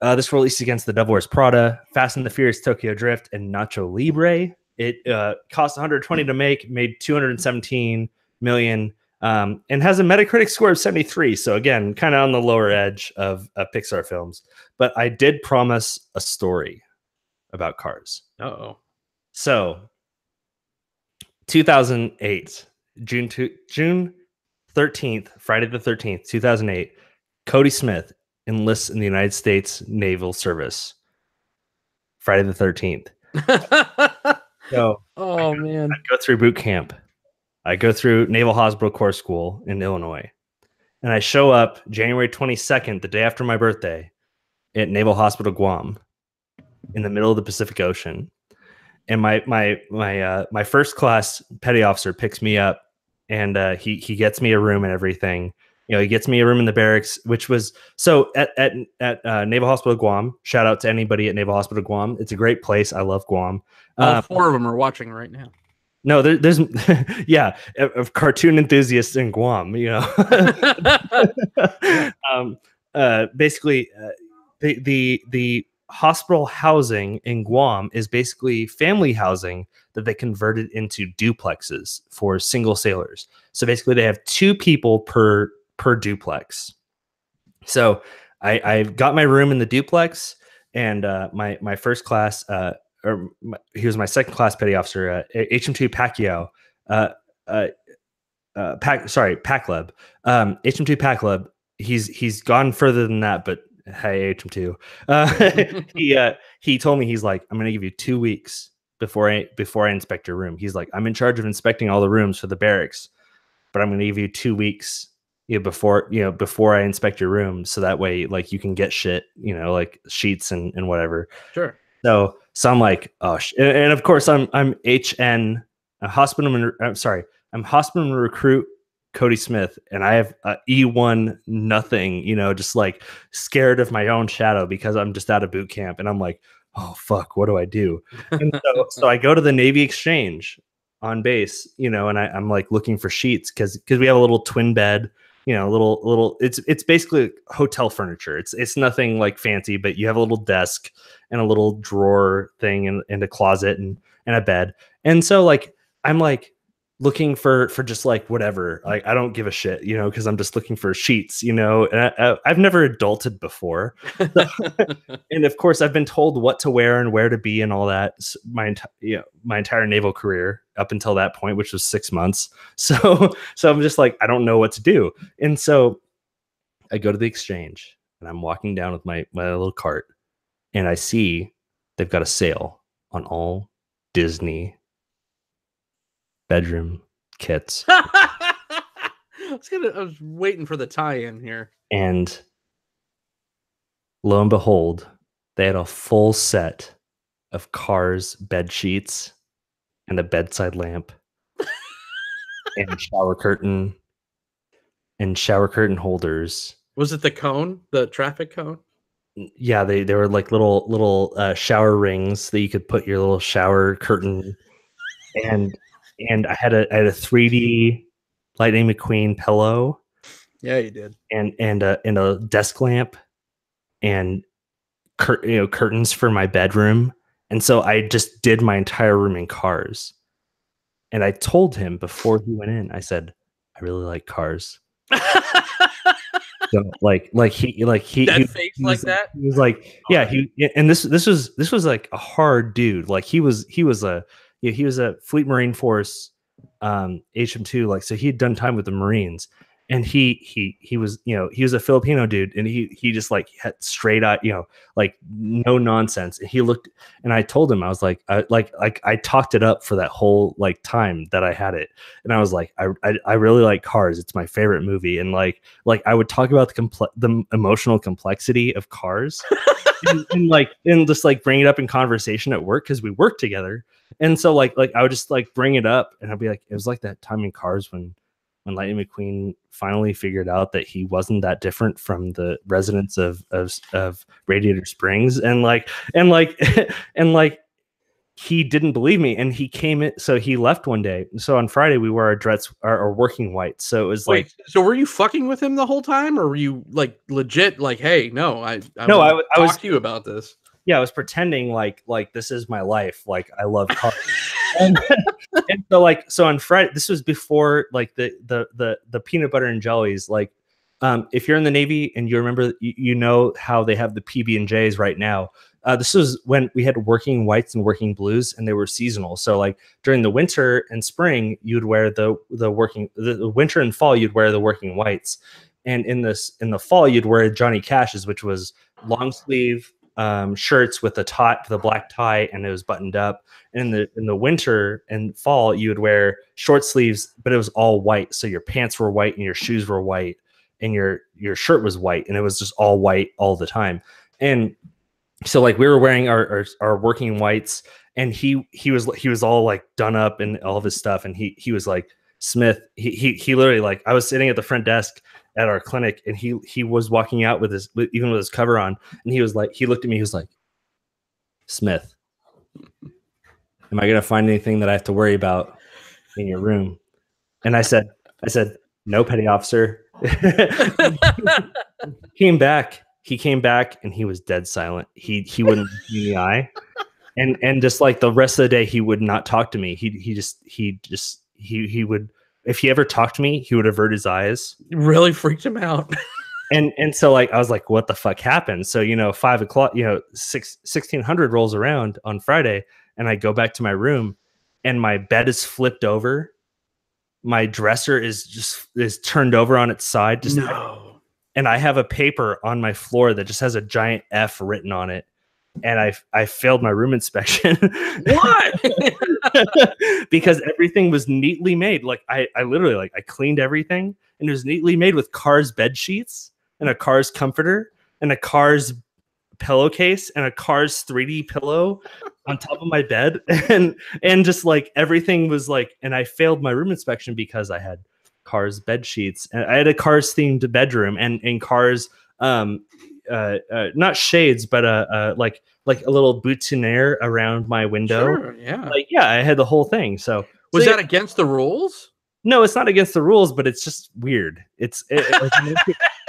This released against The Devil Wears Prada, Fast and the Furious Tokyo Drift, and Nacho Libre. It cost 120 to make, made 217 million, and has a Metacritic score of 73. So again, kind of on the lower edge of Pixar films. But I did promise a story about Cars. Uh-oh. So 2008, June 13th, Friday the 13th, 2008, Kody Smith enlists in the United States Naval Service. Friday the 13th. So, man, I go through boot camp. I go through Naval Hospital Corps School in Illinois, and I show up January 22nd, the day after my birthday, at Naval Hospital Guam, in the middle of the Pacific Ocean. And my first class petty officer picks me up, and he gets me a room and everything. You know, he gets me a room in the barracks, which was so at Naval Hospital Guam. Shout out to anybody at Naval Hospital Guam. It's a great place. I love Guam. All four of them are watching right now. No, there's yeah, of cartoon enthusiasts in Guam. You know, basically, the hospital housing in Guam is basically family housing that they converted into duplexes for single sailors. So basically, they have 2 people per duplex. So I got my room in the duplex, and my first class, he was my second class petty officer, HM2 Pacquiao, Pacleb, HM2 Pacleb. He's gone further than that, but hey, HM2, he told me, he's like, I'm gonna give you 2 weeks before I inspect your room. He's like, I'm in charge of inspecting all the rooms for the barracks, but I'm gonna give you 2 weeks before I inspect your room, so that way like you can get shit, you know, like sheets and whatever. Sure. So I'm like, oh, and of course I'm HN, I'm hospital recruit Kody Smith, and I have E1 nothing, you know, just like scared of my own shadow because I'm just out of boot camp, and I'm like, oh fuck, what do I do? And so I go to the Navy Exchange on base, you know, and I'm like looking for sheets because we have a little twin bed, you know, little it's basically hotel furniture. It's nothing like fancy, but you have a little desk and a little drawer thing and a closet and a bed. And so like I'm like looking for just like whatever, like I don't give a shit, you know, because I'm just looking for sheets, you know, and I've never adulted before. And of course I've been told what to wear and where to be and all that my entire naval career up until that point, which was 6 months. So I'm just like, I don't know what to do. And so I go to the exchange and I'm walking down with my little cart, and I see they've got a sale on all Disney bedroom kits. I was waiting for the tie-in here. And lo and behold, they had a full set of Cars bed sheets and a bedside lamp and shower curtain holders. Was it the cone, the traffic cone? Yeah, they were like little shower rings that you could put your little shower curtain. And I had a 3D Lightning McQueen pillow. Yeah, you did. And a desk lamp and curtains for my bedroom. And so I just did my entire room in Cars. And I told him before he went in, I said, I really like Cars. So like he was like, yeah, and this was like a hard dude. Like he was a he was a Fleet Marine Force HM2, like, so he'd done time with the Marines, and he was, he was a Filipino dude, and he just like had straight eye, like no nonsense. And he looked, and I told him, I was like, I talked it up for that whole like time that I had it, and I was like, I really like Cars. It's my favorite movie, and like I would talk about the emotional complexity of Cars, and just like bring it up in conversation at work because we work together. And so like I would just like bring it up, and I'd be like, it was like that time in Cars when Lightning McQueen finally figured out that he wasn't that different from the residents of Radiator Springs, and he didn't believe me, and he came in. So he left one day. So on Friday we wore our dress, our working whites. So it was like, so were you fucking with him the whole time, or were you like legit like, hey, no, I was to you about this? Yeah, I was pretending like this is my life. Like I love Cars. and so on Friday, this was before like the peanut butter and jellies. Like if you're in the Navy and you remember, you know how they have the PB&Js right now. This was when we had working whites and working blues, and they were seasonal. So like during the winter and spring, you'd wear the winter and fall, you'd wear the working whites, and in the fall, you'd wear Johnny Cash's, which was long sleeve shirts with the black tie, and it was buttoned up. And in the winter and fall, you would wear short sleeves, but it was all white. So your pants were white and your shoes were white and your shirt was white, and it was just all white all the time. And so like we were wearing our working whites, and he was all like done up and all of his stuff, and he was like, Smith, he literally, like, I was sitting at the front desk at our clinic, and he was walking out with even with his cover on, and he was like, he looked at me, he was like, Smith, am I gonna find anything that I have to worry about in your room? And I said, no, petty officer. He came back and he was dead silent. He wouldn't look me in the eye, and just like the rest of the day, he would not talk to me. He would, if he ever talked to me, he would avert his eyes. It really freaked him out. and so like I was like, what the fuck happened? So 5 o'clock, 1600 rolls around on Friday, and I go back to my room, and my bed is flipped over. My dresser is turned over on its side. And I have a paper on my floor that just has a giant F written on it. And I failed my room inspection. What? Because everything was neatly made. Like I literally, like, I cleaned everything, and it was neatly made with Cars bed sheets and a Cars comforter and a Cars pillowcase and a Cars 3D pillow on top of my bed. And just like everything was like, and I failed my room inspection because I had Cars bed sheets, and I had a Cars themed bedroom, and Cars not shades, but like a little boutonniere around my window. Sure, yeah. Like, yeah, I had the whole thing. So was that against the rules? No, it's not against the rules, but it's just weird. I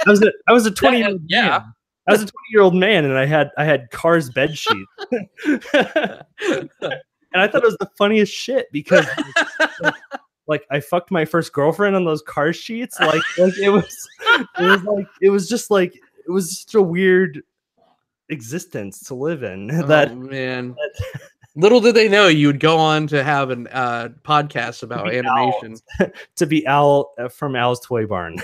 was a 20-year-old man. I was a 20-year-old man, and I had Cars bed sheets. And I thought it was the funniest shit because like I fucked my first girlfriend on those Cars sheets. Like it was just a weird existence to live in. Oh, man. Little did they know you would go on to have an podcast about animation. To be Al from Al's Toy Barn.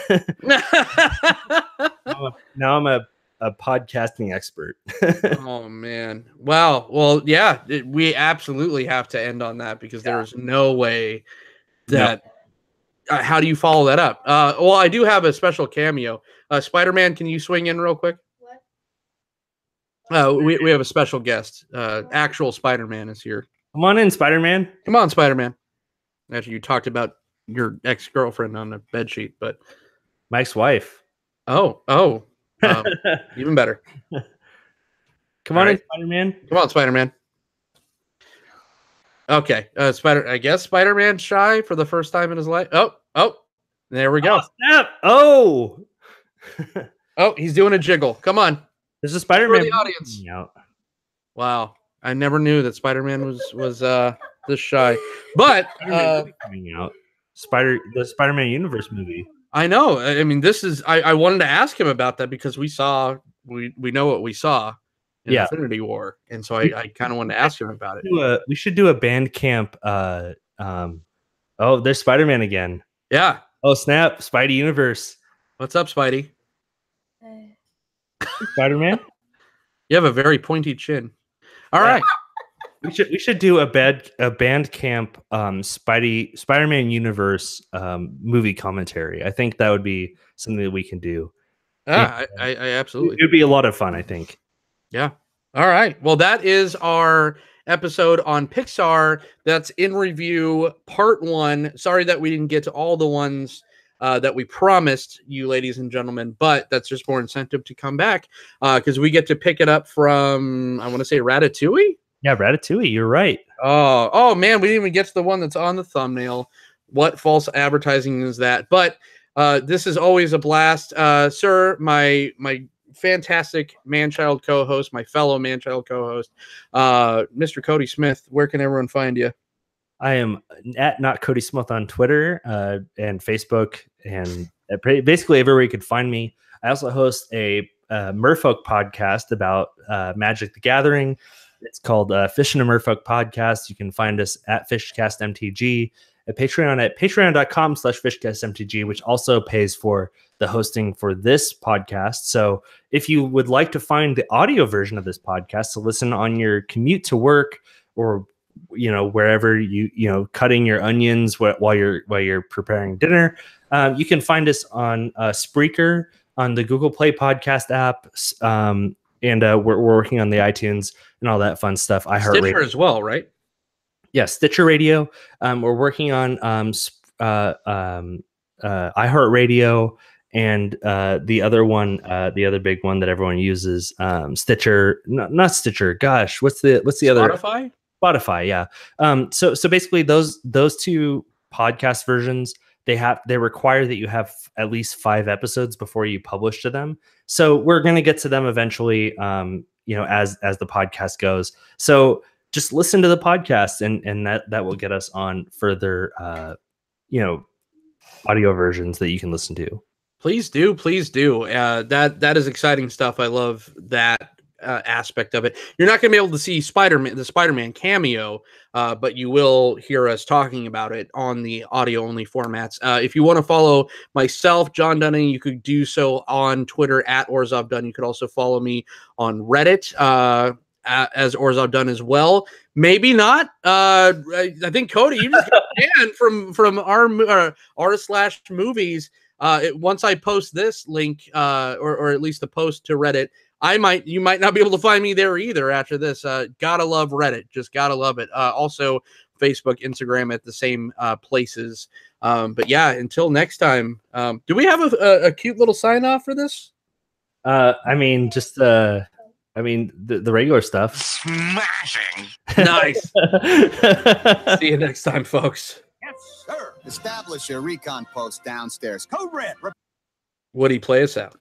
Now I'm a podcasting expert. Oh man! Wow. Well, yeah, we absolutely have to end on that because there is no way that. No. How do you follow that up? Well, I do have a special cameo. Spider-Man, can you swing in real quick? What? We have a special guest. Actual Spider-Man is here. Come on in, Spider-Man. Come on, Spider-Man. After you talked about your ex-girlfriend on the bedsheet, but my ex-wife. Oh. Even better. Come on in, Spider-Man. Come on, Spider-Man. Okay, I guess Spider-Man's shy for the first time in his life. Oh, there we go. Oh, snap. Oh, he's doing a jiggle. Come on, there's a Spider-Man for the audience. Wow, I never knew that Spider-Man was this shy. But coming out, the Spider-Man Universe movie. I know. I mean, this is. I wanted to ask him about that because we know what we saw, in Yeah. Infinity War, and so I kind of wanted to ask him about it. We should do a Bandcamp. Oh, there's Spider-Man again. Yeah. Oh snap! Spidey Universe. What's up, Spidey? Spider-Man. You have a very pointy chin. All right. We should do a Bandcamp Spider-Man Universe movie commentary. I think that would be something that we can do. Yeah, I absolutely. It would be a lot of fun, I think. Yeah. All right. Well, that is our episode on Pixar. That's in review part 1. Sorry that we didn't get to all the ones that we promised you, ladies and gentlemen, but that's just more incentive to come back because we get to pick it up from, I want to say, Ratatouille. Yeah, Ratatouille. You're right. Oh man, we didn't even get to the one that's on the thumbnail. What false advertising is that? But this is always a blast, sir. My fantastic man-child co-host, my fellow man-child co-host, Mr. Kody Smith. Where can everyone find you? I am at not Kody Smith on Twitter and Facebook and basically everywhere you could find me. I also host a Merfolk podcast about Magic the Gathering. It's called Fish and a Merfolk Podcast. You can find us at FishcastMTG, at Patreon at patreon.com/FishcastMTG, which also pays for the hosting for this podcast. So if you would like to find the audio version of this podcast to listen on your commute to work or wherever you cutting your onions while you're preparing dinner, you can find us on Spreaker, on the Google Play podcast app, and we're working on the iTunes and all that fun stuff. Stitcher as well, right? Yeah, Stitcher Radio. We're working on iHeartRadio and the other one, the other big one that everyone uses, Stitcher. Not Stitcher. Gosh, what's the other? Spotify. Spotify, yeah. So basically, those two podcast versions, they require that you have at least 5 episodes before you publish to them. So we're going to get to them eventually, as the podcast goes. So just listen to the podcast, and that will get us on further, audio versions that you can listen to. Please do. That is exciting stuff. I love that aspect of it. You're not going to be able to see the Spider-Man cameo, but you will hear us talking about it on the audio-only formats. If you want to follow myself, Jon Dunning, you could do so on Twitter at OrzovDunn. You could also follow me on Reddit as OrzovDunn as well. Maybe not. I think Kody, you just got banned from our r/movies. Once I post this link, or at least the post to Reddit, you might not be able to find me there either after this. Gotta love Reddit. Just gotta love it. Also Facebook, Instagram at the same places. But yeah, until next time, do we have a cute little sign off for this? The regular stuff. Smashing. Nice. See you next time, folks. Yes, sir. Establish a recon post downstairs. Code Red. Woody, play us out.